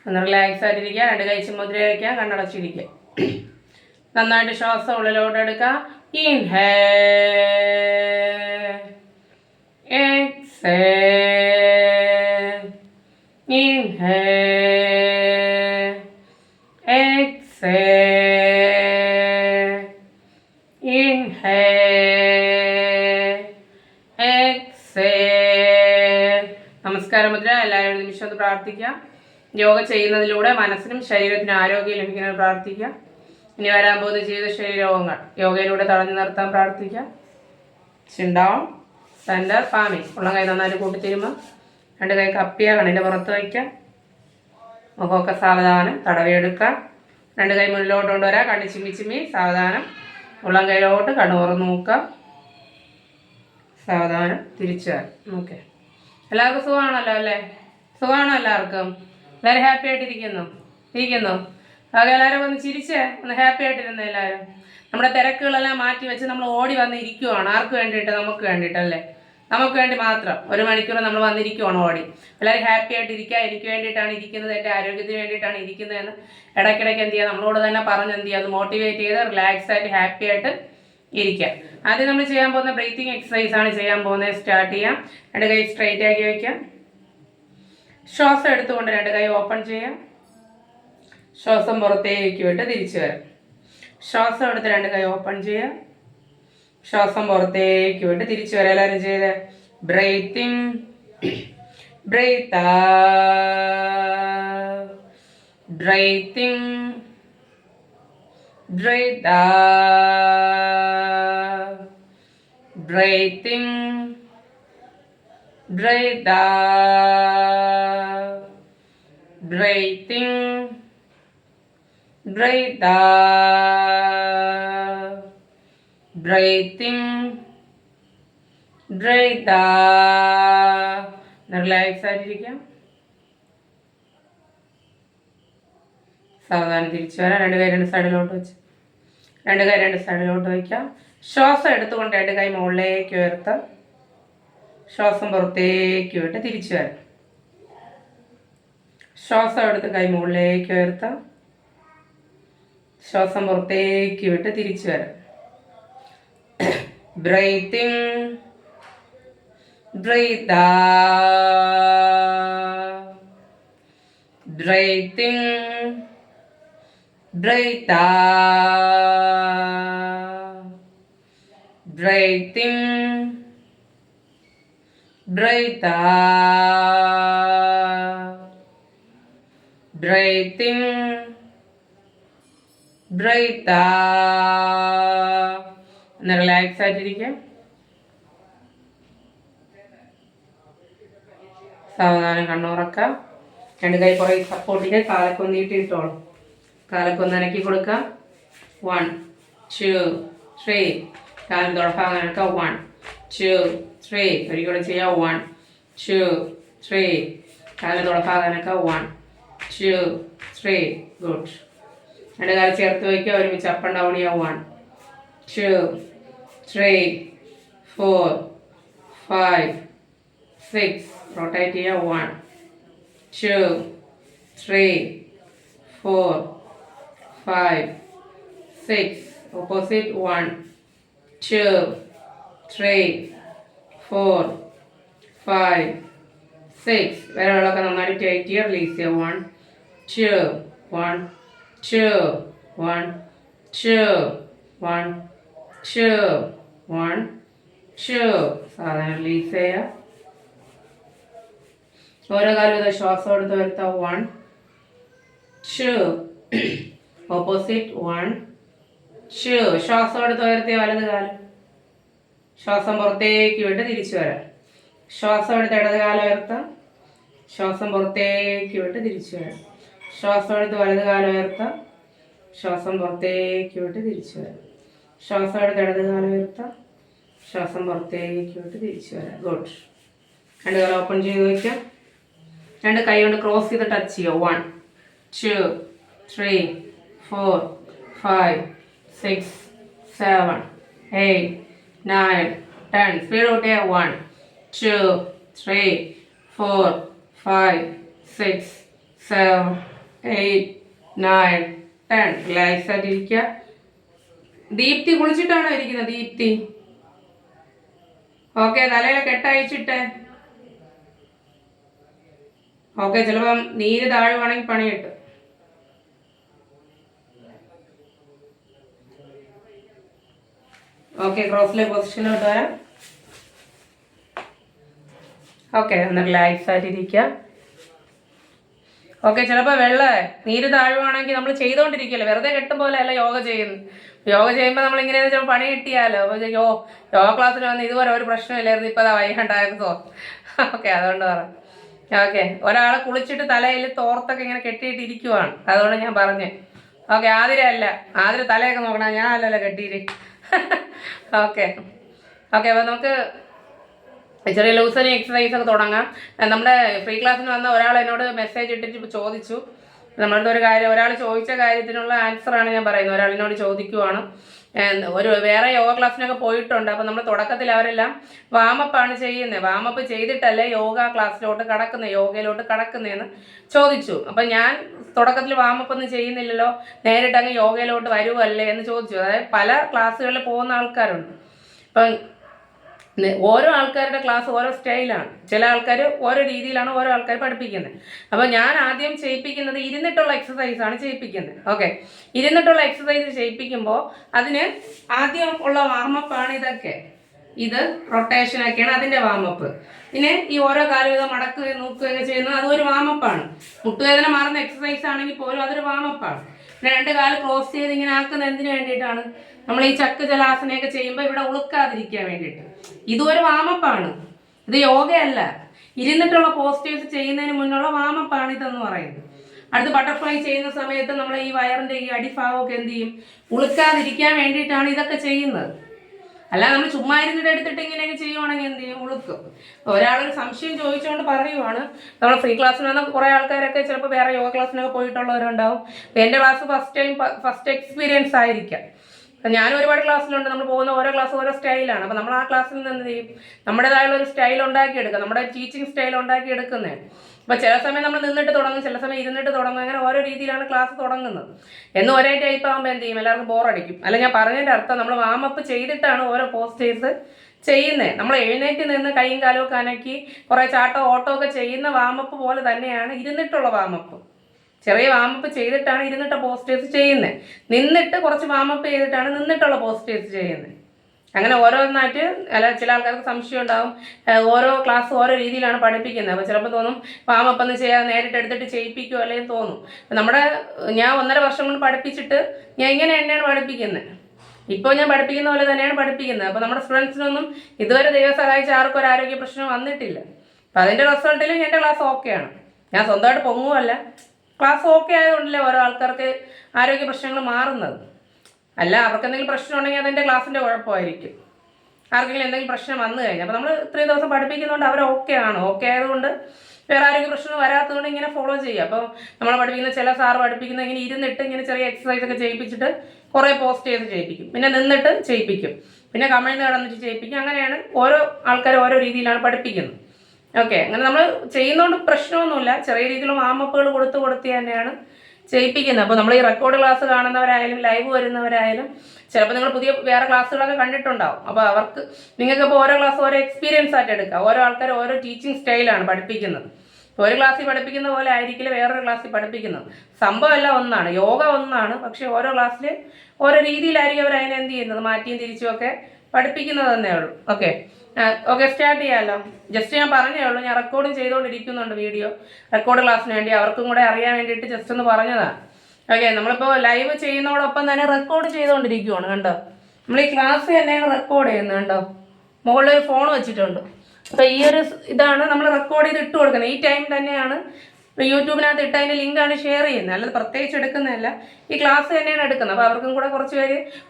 ഒന്ന് റിലാക്സ് ആയിട്ടിരിക്കുക. 2 കൈ മുദ്ര വയ്ക്കുക. കണ്ണടച്ചിരിക്കുക. നന്നായിട്ട് ശ്വാസം ഉള്ളിലോട്ട് എടുക്കുക. Inhale, exhale, inhale, exhale, inhale, exhale. നമസ്കാര മുദ്ര. എല്ലാവരും നിമിഷം ഒന്ന് പ്രാർത്ഥിക്കാം. യോഗ ചെയ്യുന്നതിലൂടെ മനസ്സിനും ശരീരത്തിനും ആരോഗ്യം ലഭിക്കുന്നത് പ്രാർത്ഥിക്കാം. ഇനി വരാൻ പോകുന്ന ജീവിതശൈലി രോഗങ്ങൾ യോഗയിലൂടെ തടഞ്ഞു നിർത്താൻ പ്രാർത്ഥിക്കാം. ചിണ്ടാവും സെൻറ്റർ ഫാമിംഗ്. ഉള്ള കൈ നന്നായിട്ട് കൂട്ടിത്തരുമ്പോൾ 2 കൈ കപ്പിയ കണ്ണിൻ്റെ പുറത്ത് വയ്ക്കാം. മുഖമൊക്കെ സാവധാനം തടവിയെടുക്കാം. 2 കൈ മുന്നിലോട്ട് കൊണ്ടുവരാം. കണ്ണ് ചിമ്മി സാവധാനം ഉള്ളം കൈയിലോട്ട് കണ്ണു തുറന്ന് നോക്കാം. സാവധാനം തിരിച്ചു വരാം. ഓക്കെ, എല്ലാവർക്കും സുഖമാണല്ലോ അല്ലേ? സുഖമാണോ എല്ലാവർക്കും? എല്ലാവരും ഹാപ്പി ആയിട്ടിരിക്കുന്നു? ഓക്കെ, എല്ലാവരും ഒന്ന് ചിരിച്ച് ഒന്ന് ഹാപ്പി ആയിട്ടിരുന്നു. എല്ലാവരും നമ്മുടെ തിരക്കുകളെല്ലാം മാറ്റി വെച്ച് നമ്മൾ ഓടി വന്ന് ഇരിക്കുവാണ്. ആർക്ക് വേണ്ടിയിട്ട്? നമുക്ക് വേണ്ടിയിട്ടല്ലേ? നമുക്ക് വേണ്ടി മാത്രം 1 മണിക്കൂർ നമ്മൾ വന്നിരിക്കുവാണ് ഓടി. എല്ലാവരും ഹാപ്പി ആയിട്ടിരിക്കുക. എനിക്ക് വേണ്ടിയിട്ടാണ് ഇരിക്കുന്നത്, എൻ്റെ ആരോഗ്യത്തിന് വേണ്ടിയിട്ടാണ് ഇരിക്കുന്നതെന്ന് ഇടയ്ക്കിടയ്ക്ക് എന്ത് ചെയ്യുക, നമ്മളോട് തന്നെ പറഞ്ഞ് എന്ത് ചെയ്യുക, അത് മോട്ടിവേറ്റ് ചെയ്ത് റിലാക്സ് ആയിട്ട് ഹാപ്പി ആയിട്ട് ഇരിക്കുക. ആദ്യം നമ്മൾ ചെയ്യാൻ പോകുന്ന ബ്രീത്തിങ് എക്സസൈസ് ആണ് ചെയ്യാൻ പോകുന്നത്. സ്റ്റാർട്ട് ചെയ്യാം. 2 കൈ സ്ട്രെയിറ്റ് ആക്കി വയ്ക്കാം. ശ്വാസം എടുത്തുകൊണ്ട് 2 കൈ ഓപ്പൺ ചെയ്യാം. ശ്വാസം പുറത്തേക്ക് വിട്ട് തിരിച്ചു വരാം. ശ്വാസം എടുത്ത് 2 കൈ ഓപ്പൺ ചെയ്യാം. ശ്വാസം പുറത്തേക്ക് വിട്ട് തിരിച്ചു വരാം. എല്ലാവരും ചെയ്ത് breathing, breathe out, breathing, breathe out, breathing, breathe out, breathing, breathe out, breathing, breathe out. Relax ആയിട്ടിരിക്കാം. സാവധാനം തിരിച്ചു വരാം. 2 കൈ 2 സൈഡിലോട്ട് വെച്ച് 2 കൈ 2 സൈഡിലോട്ട് വയ്ക്കാം. ശ്വാസം എടുത്തുകൊണ്ട് 2 കൈ മുകളിലേക്ക് ഉയർത്താം. ശ്വാസം പുറത്തേക്ക് വിട്ട് തിരിച്ചു വരാം. ശ്വാസം എടുത്ത് കൈ മുകളിലേക്ക് ഉയർത്താം. ശ്വാസം പുറത്തേക്ക് വിട്ട് തിരിച്ചു വരാം. Breathe in, breathe out, breathing, breathe out, breathing, breathe out, breathing, breathe out. ഒന്ന് റിലാക്സ് ആയിട്ടിരിക്കാം. സാവധാനം കണ്ണുറക്കാം. 2 കൈ പുറകെ സപ്പോർട്ടിന് കാലൊക്കെ ഒന്ന് നീട്ടിയിട്ടോളൂ. കാലൊക്കെ ഒന്ന് അനക്കി കൊടുക്കാം. 1 2 3. കാലം തുടഭാഗം എടുക്കാം. 1 2 3. ഒരിക്കലും ചെയ്യാം. 1 2 3. കാലം തുടഭാഗം എടുക്കാം. 1 2 3. ഗുഡ്. 2 കാലം ചേർത്ത് വയ്ക്കുക. ഒരുമിച്ച് അപ്പ് ആൻഡ് ഡൗൺ ചെയ്യാം. 1 2 3 4 5 6. റൊട്ടേറ്റ് ചെയ്യാം. 1 2 3 4 5 6. ഓപ്പോസിറ്റ്. 1 2 3 4 5 6. വിരകളൊക്കെ നന്നായിട്ട് ടൈറ്റ് ചെയ്യുക. റിലീസ് ചെയ്യുക. 1 2 1 2 1 2 1 2 1 2. സാധാരണ റിലീസ് ചെയ്യുക. ഓരോ കാലം ഇത് ശ്വാസം എടുത്ത് വരുത്താം. 1 2. ഓപ്പോസിറ്റ്. 1 2. ശ്വാസം എടുത്ത് ഉയർത്തിയ വലത് കാലം. ശ്വാസം പുറത്തേക്ക് വിട്ട് തിരിച്ചു വരാം. ശ്വാസം എടുത്ത് ഇടത് കാലം ഉയർത്താം. ശ്വാസം പുറത്തേക്ക് വിട്ട് തിരിച്ചു വരാം. ശ്വാസം എടുത്ത് വലത് കാലം ഉയർത്താം. ശ്വാസം പുറത്തേക്ക് വിട്ട് തിരിച്ചു വരാം. ശ്വാസം എടുത്ത് ഇടത് കാലം ഉയർത്താം. ശ്വാസം പുറത്തേക്ക് വിട്ട് തിരിച്ചു വരാം. ഗുഡ്. 2 കാലം ഓപ്പൺ ചെയ്ത് വയ്ക്കാം. 2 കൈ കൊണ്ട് ക്രോസ് ചെയ്ത് ടച്ച് ചെയ്യുക. 1 2 3 4 5 6 7 8 9 10. സ്പീഡ് കൂട്ടിയ. 1 2 3 4 5 6 7 8 9 10. റിലാക്സ് ആയിട്ട് ഇരിക്കുക. ദീപ്തി കുളിച്ചിട്ടാണോ ഇരിക്കുന്നത്? ദീപ്തി ഓക്കെ. തലയിലെ കെട്ടയച്ചിട്ട് ഓക്കെ. ചിലപ്പം നീര് താഴുവാണെങ്കിൽ പണി കിട്ടും. ഓക്കെ. ക്രോസിലെ പൊസിഷനിലോട്ട് വരാം. ഓക്കെ. ഒന്ന് റിലാക്സ് ആയിട്ടിരിക്കുക. ഓക്കെ. ചിലപ്പോൾ നീര് താഴുവാണെങ്കിൽ നമ്മൾ ചെയ്തുകൊണ്ടിരിക്കുകയല്ലേ, വെറുതെ കെട്ടും പോലെ അല്ല യോഗ ചെയ്യുന്നു. യോഗ ചെയ്യുമ്പോൾ നമ്മളിങ്ങനെ ചിലപ്പോൾ പണി കിട്ടിയാലോ. അപ്പോൾ യോഗ ക്ലാസ്സിൽ വന്ന് ഇതുവരെ ഒരു പ്രശ്നമില്ലായിരുന്നു, ഇപ്പോൾ അതാ വൈകണ്ടായിരുന്നു തോന്നും. ഓക്കെ. അതുകൊണ്ട് പറയാം. ഓക്കെ. ഒരാൾ കുളിച്ചിട്ട് തലയിൽ തോർത്തൊക്കെ ഇങ്ങനെ കെട്ടിയിട്ടിരിക്കുവാണ്, അതുകൊണ്ട് ഞാൻ പറഞ്ഞേ. ഓക്കെ. ആതിര തലയൊക്കെ നോക്കണം, ഞാൻ അല്ലല്ലോ കെട്ടിയിട്ട്. ഓക്കെ. ഓക്കെ. അപ്പോൾ നമുക്ക് ചെറിയ ലൂസനിങ് എക്സസൈസ് ഒക്കെ തുടങ്ങാം. നമ്മുടെ ഫ്രീ ക്ലാസ്സിന് വന്ന ഒരാൾ എന്നോട് മെസ്സേജ് ഇട്ടിട്ട് ചോദിച്ചു, നമ്മളടുത്ത് ഒരു കാര്യം, ഒരാൾ ചോദിച്ച കാര്യത്തിനുള്ള ആൻസറാണ് ഞാൻ പറയുന്നത്. ഒരാളിനോട് ചോദിക്കുവാണ്, വേറെ യോഗ ക്ലാസ്സിനൊക്കെ പോയിട്ടുണ്ട്. അപ്പോൾ നമ്മൾ തുടക്കത്തിൽ അവരെല്ലാം വാമപ്പാണ് ചെയ്യുന്നത്, വാമപ്പ് ചെയ്തിട്ടല്ലേ യോഗ ക്ലാസ്സിലോട്ട് കടക്കുന്നത്, യോഗയിലോട്ട് കടക്കുന്നതെന്ന് ചോദിച്ചു. അപ്പം ഞാൻ തുടക്കത്തിൽ വാമപ്പൊന്നും ചെയ്യുന്നില്ലല്ലോ, നേരിട്ട് അങ്ങ് യോഗയിലോട്ട് വരുമല്ലേ എന്ന് ചോദിച്ചു. അതായത് പല ക്ലാസ്സുകളിൽ പോകുന്ന ആൾക്കാരുണ്ട്. അപ്പം ഓരോ ആൾക്കാരുടെ ക്ലാസ് ഓരോ സ്റ്റൈലാണ്. ചില ആൾക്കാർ ഓരോ രീതിയിലാണ് ഓരോ ആൾക്കാർ പഠിപ്പിക്കുന്നത്. അപ്പോൾ ഞാൻ ആദ്യം ചെയ്യിപ്പിക്കുന്നത് ഇരുന്നിട്ടുള്ള എക്സസൈസാണ് ചെയ്യിപ്പിക്കുന്നത്. ഓക്കെ. ഇരുന്നിട്ടുള്ള എക്സസൈസ് ചെയ്യിപ്പിക്കുമ്പോൾ അതിന് ആദ്യം ഉള്ള വാമപ്പാണ് ഇതൊക്കെ. ഇത് റൊട്ടേഷനൊക്കെയാണ് അതിൻ്റെ വാമപ്പ്. പിന്നെ ഈ ഓരോ കാലും ഇത് മടക്കുകയും നോക്കുകയൊക്കെ ചെയ്യുന്നത് അതൊരു വാമപ്പാണ്. മുട്ടുവേദന മാറുന്ന എക്സസൈസ് ആണെങ്കിൽ പോലും അതൊരു വാമപ്പാണ്. പിന്നെ 2 കാല് ക്രോസ് ചെയ്ത് ഇങ്ങനെ ആക്കുന്നത് എന്തിനു വേണ്ടിയിട്ടാണ്? നമ്മൾ ഈ ചക്ക് ജലാസനയൊക്കെ ചെയ്യുമ്പോൾ ഇവിടെ ഉളുക്കാതിരിക്കാൻ വേണ്ടിയിട്ട്. ഇതും ഒരു വാമപ്പാണ്, ഇത് യോഗയല്ല. ഇരുന്നിട്ടുള്ള പോസ്റ്റേഴ്സ് ചെയ്യുന്നതിന് മുന്നുള്ള വാമപ്പാണ് ഇതെന്ന് പറയുന്നത്. അടുത്ത് ബട്ടർഫ്ലൈ ചെയ്യുന്ന സമയത്ത് നമ്മൾ ഈ വയറിൻ്റെ ഈ അടിഭാഗമൊക്കെ എന്ത് ചെയ്യും? ഉളുക്കാതിരിക്കാൻ വേണ്ടിയിട്ടാണ് ഇതൊക്കെ ചെയ്യുന്നത്. അല്ല നമ്മൾ ചുമ്മാ ഇരുന്നിട്ട് എടുത്തിട്ട് ഇങ്ങനെയൊക്കെ ചെയ്യുവാണെങ്കിൽ എന്ത് ചെയ്യും? ഉളുക്കും. ഒരാളൊരു സംശയം ചോദിച്ചുകൊണ്ട് പറയുവാണ്, നമ്മൾ ഫ്രീ ക്ലാസ്സിന് വന്ന കുറേ ആൾക്കാരൊക്കെ ചിലപ്പോൾ വേറെ യോഗ ക്ലാസ്സിനൊക്കെ പോയിട്ടുള്ളവരുണ്ടാവും. എൻ്റെ ക്ലാസ് ഫസ്റ്റ് എക്സ്പീരിയൻസ് ആയിരിക്കാം. ഞാനും ഒരുപാട് ക്ലാസ്സിലുണ്ട്. നമ്മൾ പോകുന്ന ഓരോ ക്ലാസ് ഓരോ സ്റ്റൈലാണ്. അപ്പോൾ നമ്മൾ ആ ക്ലാസ്സിൽ നിന്ന് എന്ത് ചെയ്യും? നമ്മുടേതായുള്ള ഒരു സ്റ്റൈൽ ഉണ്ടാക്കിയെടുക്കുക, നമ്മുടെ ടീച്ചിങ് സ്റ്റൈൽ ഉണ്ടാക്കിയെടുക്കുന്നത്. അപ്പോൾ ചില സമയം നമ്മൾ നിന്നിട്ട് തുടങ്ങും, ചില സമയം ഇരുന്നിട്ട് തുടങ്ങും. അങ്ങനെ ഓരോ രീതിയിലാണ് ക്ലാസ് തുടങ്ങുന്നത്. എന്ന് ഒരേ ടൈപ്പ് ആകുമ്പോൾ എന്ത് ചെയ്യും? എല്ലാവർക്കും ബോറടിക്കും. അല്ല, ഞാൻ പറഞ്ഞതിൻ്റെ അർത്ഥം നമ്മൾ വാമപ്പ് ചെയ്തിട്ടാണ് ഓരോ പോസ്റ്റേഴ്സ് ചെയ്യുന്നത്. നമ്മൾ എഴുന്നേറ്റ് നിന്ന് കൈയും കാലും ഒക്കെ അനക്കി കുറേ ചാട്ടോ ഓട്ടോ ഒക്കെ ചെയ്യുന്ന വാമപ്പ് പോലെ തന്നെയാണ് ഇരുന്നിട്ടുള്ള വാമപ്പ്. ചെറിയ വാമപ്പ് ചെയ്തിട്ടാണ് ഇരുന്നിട്ട പോസ്റ്റേഴ്സ് ചെയ്യുന്നത്. നിന്നിട്ട് കുറച്ച് വാമപ്പ് ചെയ്തിട്ടാണ് നിന്നിട്ടുള്ള പോസ്റ്റേഴ്സ് ചെയ്യുന്നത്. അങ്ങനെ ഓരോന്നായിട്ട് ചില ആൾക്കാർക്ക് സംശയം ഉണ്ടാകും, ഓരോ ക്ലാസ് ഓരോ രീതിയിലാണ് പഠിപ്പിക്കുന്നത്. അപ്പോൾ ചിലപ്പോൾ തോന്നും വാമപ്പൊന്ന് ചെയ്യാൻ നേരിട്ട് എടുത്തിട്ട് ചെയ്യിപ്പിക്കുമോ അല്ലെങ്കിൽ തോന്നും. ഞാൻ 1.5 വർഷം കൊണ്ട് പഠിപ്പിച്ചിട്ട് ഞാൻ ഇങ്ങനെ തന്നെയാണ് പഠിപ്പിക്കുന്നത്. ഇപ്പോൾ ഞാൻ പഠിപ്പിക്കുന്ന പോലെ തന്നെയാണ് പഠിപ്പിക്കുന്നത്. അപ്പോൾ നമ്മുടെ സ്റ്റുഡൻസിനൊന്നും ഇതുവരെ ദൈവം സഹായിച്ച ആർക്കും ഒരു ആരോഗ്യ പ്രശ്നം വന്നിട്ടില്ല. അപ്പോൾ അതിൻ്റെ റിസൾട്ടിൽ എൻ്റെ ക്ലാസ് ഓക്കെയാണ്. ഞാൻ സ്വന്തമായിട്ട് പൊങ്ങുമല്ല, ക്ലാസ് ഓക്കെ ആയതുകൊണ്ടല്ലേ ഓരോ ആൾക്കാർക്ക് ആരോഗ്യ പ്രശ്നങ്ങൾ മാറുന്നത്. അല്ല, അവർക്ക് എന്തെങ്കിലും പ്രശ്നം ഉണ്ടെങ്കിൽ അതെൻ്റെ ക്ലാസ്സിൻ്റെ കുഴപ്പമായിരിക്കും. ആർക്കെങ്കിലും എന്തെങ്കിലും പ്രശ്നം വന്നു കഴിഞ്ഞാൽ അപ്പോൾ നമ്മൾ ഇത്രയും ദിവസം പഠിപ്പിക്കുന്നതുകൊണ്ട് അവർ ഓക്കെ ആയതുകൊണ്ട് വേറെ ആരോഗ്യ പ്രശ്നം വരാത്തതുകൊണ്ട് ഇങ്ങനെ ഫോളോ ചെയ്യുക. അപ്പോൾ നമ്മൾ പഠിപ്പിക്കുന്ന ചില സാറ് പഠിപ്പിക്കുന്ന ഇങ്ങനെ ഇരുന്നിട്ട് ഇങ്ങനെ ചെറിയ എക്സസൈസ് ഒക്കെ ചെയ്യിപ്പിച്ചിട്ട് കുറേ പോസ്റ്റേഴ്സ് ചെയ്യിപ്പിക്കും, പിന്നെ നിന്നിട്ട് ചെയ്യിപ്പിക്കും, പിന്നെ കമിഴ്ന്ന് കിടന്നിട്ട് ചെയ്യിപ്പിക്കും. അങ്ങനെയാണ് ഓരോ ആൾക്കാർ ഓരോ രീതിയിലാണ് പഠിപ്പിക്കുന്നത്. ഓക്കെ. അങ്ങനെ നമ്മൾ ചെയ്യുന്നതുകൊണ്ട് പ്രശ്നമൊന്നുമില്ല. ചെറിയ രീതിയിലുള്ള വാമപ്പുകൾ കൊടുത്ത് തന്നെയാണ് ചെയ്യിപ്പിക്കുന്നത്. അപ്പോൾ നമ്മൾ ഈ റെക്കോർഡ് ക്ലാസ് കാണുന്നവരായാലും ലൈവ് വരുന്നവരായാലും ചിലപ്പോൾ നിങ്ങൾ പുതിയ വേറെ ക്ലാസ്സുകളൊക്കെ കണ്ടിട്ടുണ്ടാവും. അപ്പോൾ നിങ്ങൾക്കിപ്പോൾ ഓരോ ക്ലാസ് ഓരോ എക്സ്പീരിയൻസ് ആയിട്ട് എടുക്കാം. ഓരോ ആൾക്കാർ ഓരോ ടീച്ചിങ് സ്റ്റൈലാണ് പഠിപ്പിക്കുന്നത്. ഒരു ക്ലാസ്സിൽ പഠിപ്പിക്കുന്ന പോലെ ആയിരിക്കില്ല വേറൊരു ക്ലാസ്സിൽ പഠിപ്പിക്കുന്നത്. സംഭവമെല്ലാം ഒന്നാണ്, യോഗ ഒന്നാണ്. പക്ഷേ ഓരോ ക്ലാസ്സിൽ ഓരോ രീതിയിലായിരിക്കും അവർ അതിനെ എന്ത് ചെയ്യുന്നത്, മാറ്റിയും തിരിച്ചുമൊക്കെ പഠിപ്പിക്കുന്നത് തന്നേ ഉള്ളൂ. ഓക്കെ. സ്റ്റാർട്ട് ചെയ്യാമല്ലോ. ജസ്റ്റ് ഞാൻ പറഞ്ഞേ ഉള്ളൂ, ഞാൻ റെക്കോർഡും ചെയ്തുകൊണ്ടിരിക്കുന്നുണ്ട് വീഡിയോ. റെക്കോർഡ് ക്ലാസ്സിന് വേണ്ടി അവർക്കും കൂടെ അറിയാൻ വേണ്ടിയിട്ട് ജസ്റ്റ് ഒന്ന് പറഞ്ഞതാണ്. ഓക്കെ. നമ്മളിപ്പോൾ ലൈവ് ചെയ്യുന്നതോടൊപ്പം തന്നെ റെക്കോർഡ് ചെയ്തുകൊണ്ടിരിക്കുവാണ്. കണ്ടോ, നമ്മൾ ഈ ക്ലാസ് തന്നെയാണ് റെക്കോർഡ് ചെയ്യുന്നത്. കണ്ടോ, മുകളിൽ ഒരു ഫോൺ വെച്ചിട്ടുണ്ട്. അപ്പോൾ ഈ ഒരു ഇതാണ് നമ്മൾ റെക്കോർഡ് ചെയ്ത് ഇട്ട് കൊടുക്കുന്നത്. ഈ ടൈം തന്നെയാണ് യൂട്യൂബിനകത്ത് ഇട്ട് അതിൻ്റെ ലിങ്കാണ് ഷെയർ ചെയ്യുന്നത്. അല്ലാതെ പ്രത്യേകിച്ച് എടുക്കുന്നതല്ല, ഈ ക്ലാസ് തന്നെയാണ് എടുക്കുന്നത്. അപ്പോൾ അവർക്കും കൂടെ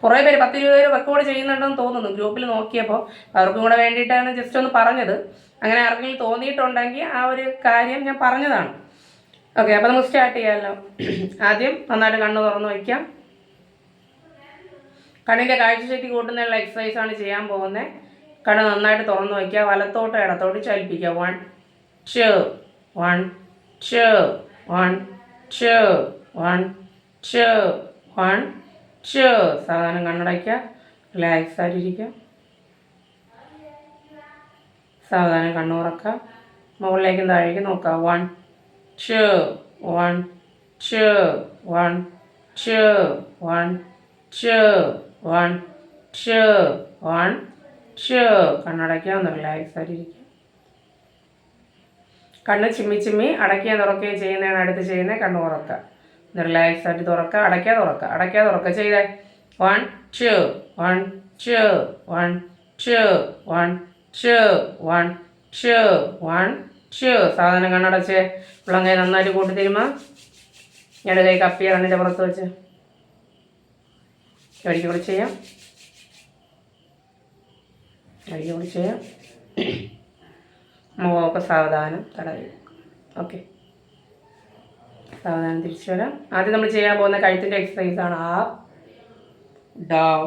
കുറേ പേര് 10-20 പേര് റെക്കോർഡ് ചെയ്യുന്നുണ്ടെന്ന് തോന്നുന്നു ഗ്രൂപ്പിൽ നോക്കിയപ്പോൾ. അവർക്കും കൂടെ വേണ്ടിയിട്ടാണ് ജസ്റ്റ് ഒന്ന് പറഞ്ഞത്. അങ്ങനെ ആർക്കെങ്കിലും തോന്നിയിട്ടുണ്ടെങ്കിൽ ആ ഒരു കാര്യം ഞാൻ പറഞ്ഞതാണ്. ഓക്കെ. അപ്പോൾ നമുക്ക് സ്റ്റാർട്ട് ചെയ്യാമല്ലോ. ആദ്യം നന്നായിട്ട് കണ്ണ് തുറന്ന് വയ്ക്കാം. കണ്ണിൻ്റെ കാഴ്ചശക്തി കൂട്ടുന്നതിനുള്ള എക്സസൈസാണ് ചെയ്യാൻ പോകുന്നത്. കണ്ണ് നന്നായിട്ട് തുറന്ന് വയ്ക്കുക. വലത്തോട്ട് ഇടത്തോട്ട് ചലിപ്പിക്കുക. 1 2 1 2 1 2 1 2 1 2. സാവധാനം കണ്ണടയ്ക്കുക. റിലാക്സ് ആയിട്ടിരിക്കുക. സാവധാനം കണ്ണു തുറക്കുക. മുകളിലേക്കും താഴേക്കും നോക്കുക. 1 2 1 2 1 2 1 2 1 2 1 2. കണ്ണടയ്ക്കുക. ഒന്ന് റിലാക്സ് ആയിട്ടിരിക്കുക. കണ്ണ് ചിമ്മി അടയ്ക്കുകയും തുറക്കുകയും ചെയ്യുന്നതാണ് അടുത്ത് ചെയ്യുന്നത്. കണ്ണ് തുറക്കുക. ഒന്ന് റിലാക്സ് ആയിട്ട് തുറക്കുക. അടയ്ക്കുക തുറക്കുക ചെയ്തേ. 1 2 1 2 1 2 1 2 1 2 1 2. സാധനം കണ്ണടച്ച് ഉള്ളങ്കൈ നന്നായിട്ട് കൂട്ടി തരുമോ? ഞങ്ങളുടെ കൈ കപ്പിയ കണ്ണിൻ്റെ പുറത്ത് വെച്ച് കൂടി ചെയ്യാം. കൂടി ചെയ്യാം. മുഖമൊക്കെ സാവധാനം തടവി. ഓക്കെ, സാവധാനം തിരിച്ചു വരാം. ആദ്യം നമ്മൾ ചെയ്യാൻ പോകുന്ന കഴുത്തിൻ്റെ എക്സസൈസാണ്. Up down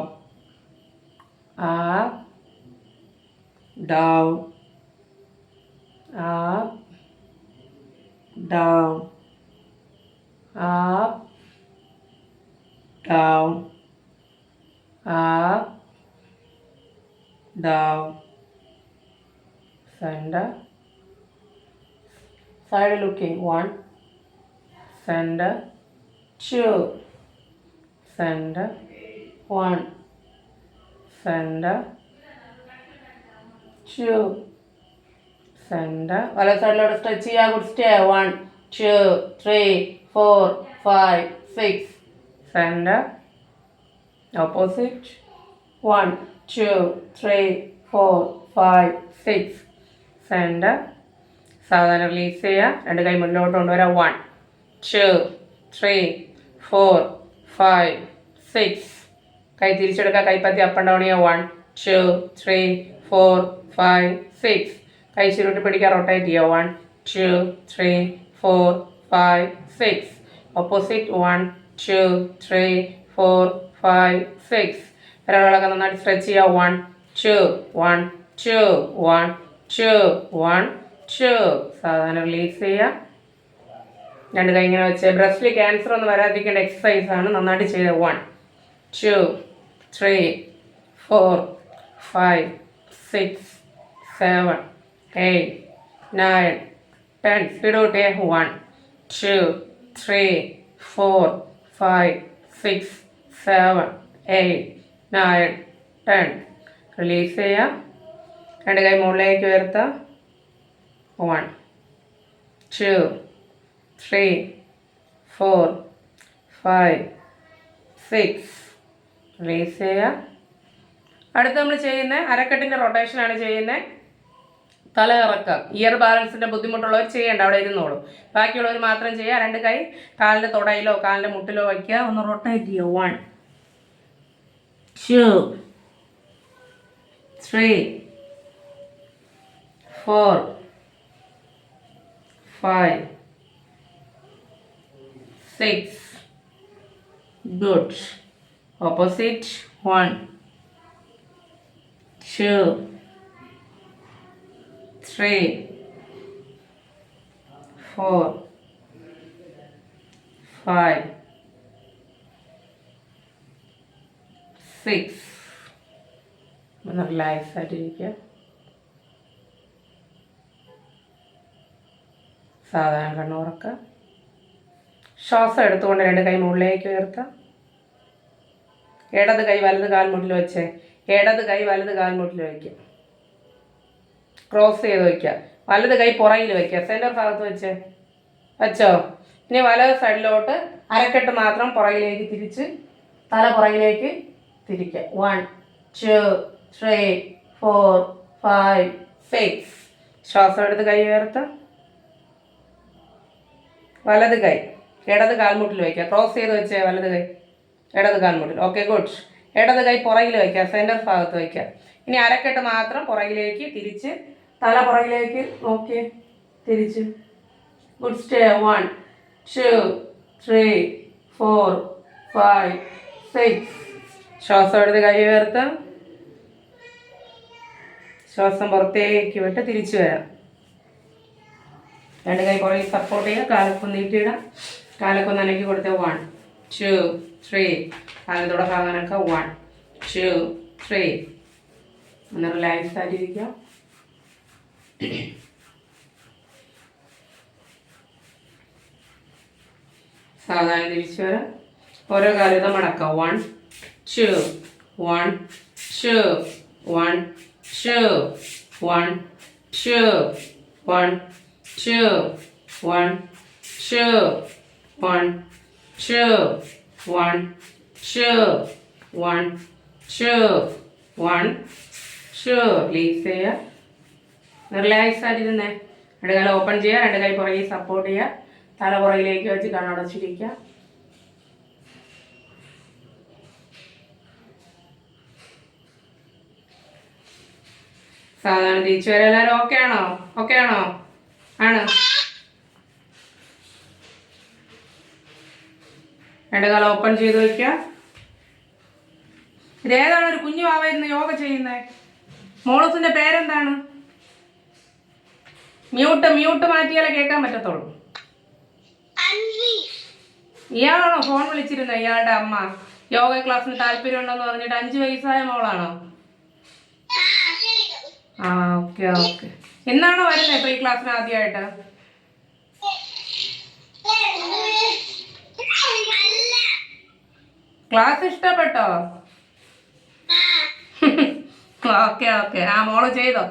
up down up down up down up down. Center side looking. 1 center 2 center 1 center 2 center. വല സൈഡിലോട്ട് സ്ട്രെച്ച് ചെയ്യുക. Good stay. 1 2 3 4 5 6 center. Opposite. 1 2 3 4 5 6 center. സാവധാനം റിലീസ് ചെയ്യുക. രണ്ട് കൈ മുന്നോട്ട് കൊണ്ടുവരാം. 1 2 3 4 5 6. കൈ തിരിച്ചെടുക്കുക. കൈപ്പത്തി അപ്പ് ആൻഡ് ഡൗൺ ചെയ്യുക. 1 2 3 4 5 6. കൈ ചുരുട്ടി പിടിക്കുക. റൊട്ടേറ്റ് ചെയ്യുക. 1 2 3 4 5 6. ഓപ്പോസിറ്റ്. 1 2 3 4 5 6. വിരലുകളൊക്കെ നന്നായിട്ട് സ്ട്രെച്ച് ചെയ്യുക. 1 2 1 2 1 2 1 2. സാധാരണ റിലീസ് ചെയ്യുക. രണ്ട് കൈ ഇങ്ങനെ വെച്ച് ബ്രസ്റ്റിൽ ക്യാൻസർ ഒന്നും വരാതിരിക്കേണ്ട എക്സസൈസാണ്. നന്നായിട്ട് ചെയ്ത്. 1 2 3 4 5 6 7 8 9 10. സ്പീഡ് കൂട്ടിയേ. 1 2 3 4 5 6 7 8 9 10. റിലീസ് ചെയ്യുക. രണ്ട് കൈ മുകളിലേക്ക് ഉയർത്തുക. 1 2 3 4 5 6. റിലീസ് ചെയ്യുക. അടുത്ത് നമ്മൾ ചെയ്യുന്നത് അരക്കെട്ടിൻ്റെ റൊട്ടേഷനാണ് ചെയ്യുന്നത്. തല ഇറക്കാം. ഇയർ ബാലൻസിൻ്റെ ബുദ്ധിമുട്ടുള്ളവർ ചെയ്യേണ്ട, അവിടെ ഇരുന്നോളൂ. ബാക്കിയുള്ളവർ മാത്രം ചെയ്യുക. രണ്ട് കൈ കാലിൻ്റെ തുടയിലോ കാലിൻ്റെ മുട്ടിലോ വയ്ക്കുക. ഒന്ന് റൊട്ടേറ്റ് ചെയ്യുക. 1 2 3 4 5 6. Good. Opposite. 1 2 3 4 5 6. ഒന്ന് റിലാക്സ് ആയിട്ടിരിക്കുക. സാധാരണ കണ്ണു തുറക്കുക. ശ്വാസം എടുത്തുകൊണ്ട് രണ്ട് കൈ മുകളിലേക്ക് ഉയർത്തുക. ഇടത് കൈ വലത് കാൽമുട്ടിൽ വെച്ച് ഇടത് കൈ വലത് കാൽമുട്ടിൽ വയ്ക്കുക. ക്രോസ് ചെയ്ത് വയ്ക്കുക. വലത് കൈ പുറകിൽ വയ്ക്കുക. സെൻറ്റർ ഭാഗത്ത് വെച്ചോ. ഇനി വലത് സൈഡിലോട്ട് അരക്കെട്ട് മാത്രം പുറകിലേക്ക് തിരിച്ച് തല പുറകിലേക്ക് തിരിക്കുക. 1 2 3 4 5 6. ശ്വാസം എടുത്ത് കൈ ഉയർത്തുക. വലത് കൈ ഇടത് കാൽമുട്ടിൽ വയ്ക്കുക. ക്രോസ് ചെയ്ത് വെച്ചേ വലത് കൈ ഇടത് കാൽമുട്ടിൽ. Okay, good. ഇടത് കൈ പുറകിൽ വയ്ക്കുക. സെൻറ്റർ ഭാഗത്ത് വയ്ക്കുക. ഇനി അരക്കെട്ട് മാത്രം പുറകിലേക്ക് തിരിച്ച് തല പുറകിലേക്ക് നോക്കി തിരിച്ച്. Good stay. 1 2 3 4 5 6. ശ്വാസം എടുത്ത് കൈ ഉയർത്തുക. ശ്വാസം പുറത്തേക്ക് വിട്ട് തിരിച്ചു വരാം. രണ്ട് കൈ പുറകെ സപ്പോർട്ട് ചെയ്യുക. കാലൊക്കെ നീട്ടിയിടാം. കാലൊക്കെ നനക്കി കൊടുത്ത് 1 2 3. കാലത്തോടെ ഭാഗനൊക്കെ 1 2 3. ഒന്ന് റിലാക്സ് ആയിട്ടിരിക്കുക. സാവധാനം തിരിച്ചു വരാം. ഓരോ കാലത്തും മടക്കാം. 1 2 1 2 1 2 1 2 1 2 1 2 1 2 1 2 1 2 1 2. റിലീസ് ചെയ്യുക. റിലാക്സ് ആയിട്ടിരുന്നേ. രണ്ട് കാലം ഓപ്പൺ ചെയ്യുക. രണ്ട് കൈ പുറകെ സപ്പോർട്ട് ചെയ്യുക. തല പുറകിലേക്ക് വെച്ച് കണ്ണടച്ചിരിക്കുക. സാധാരണ തിരിച്ചു വരാൻ എല്ലാവരും ഓക്കെ ആണോ? ഓക്കെ ആണോ? ആണ്. രണ്ട് കാലം ഓപ്പൺ ചെയ്ത് വയ്ക്കുക. ഇതേതാണ് ഒരു കുഞ്ഞു ആവായിരുന്നു യോഗ ചെയ്യുന്നത്? മോളൂസിന്റെ പേരെന്താണ്? മ്യൂട്ട് മാറ്റിയാലേ കേൾക്കാൻ പറ്റത്തുള്ളൂ. ഇയാളാണോ ഫോൺ വിളിച്ചിരുന്നത്? ഇയാളുടെ അമ്മ യോഗ ക്ലാസ്സിന് താല്പര്യമുണ്ടെന്ന് പറഞ്ഞിട്ട് 5 വയസ്സായ മോളാണോ? ആ ഓക്കെ ഓക്കെ. എന്നാണോ വരുന്നത് ഇപ്പൊ ഈ ക്ലാസ്സിന് ആദ്യമായിട്ട്? ക്ലാസ് ഇഷ്ടപ്പെട്ടോ? Okay okay. ആ മോള് ചെയ്തോ?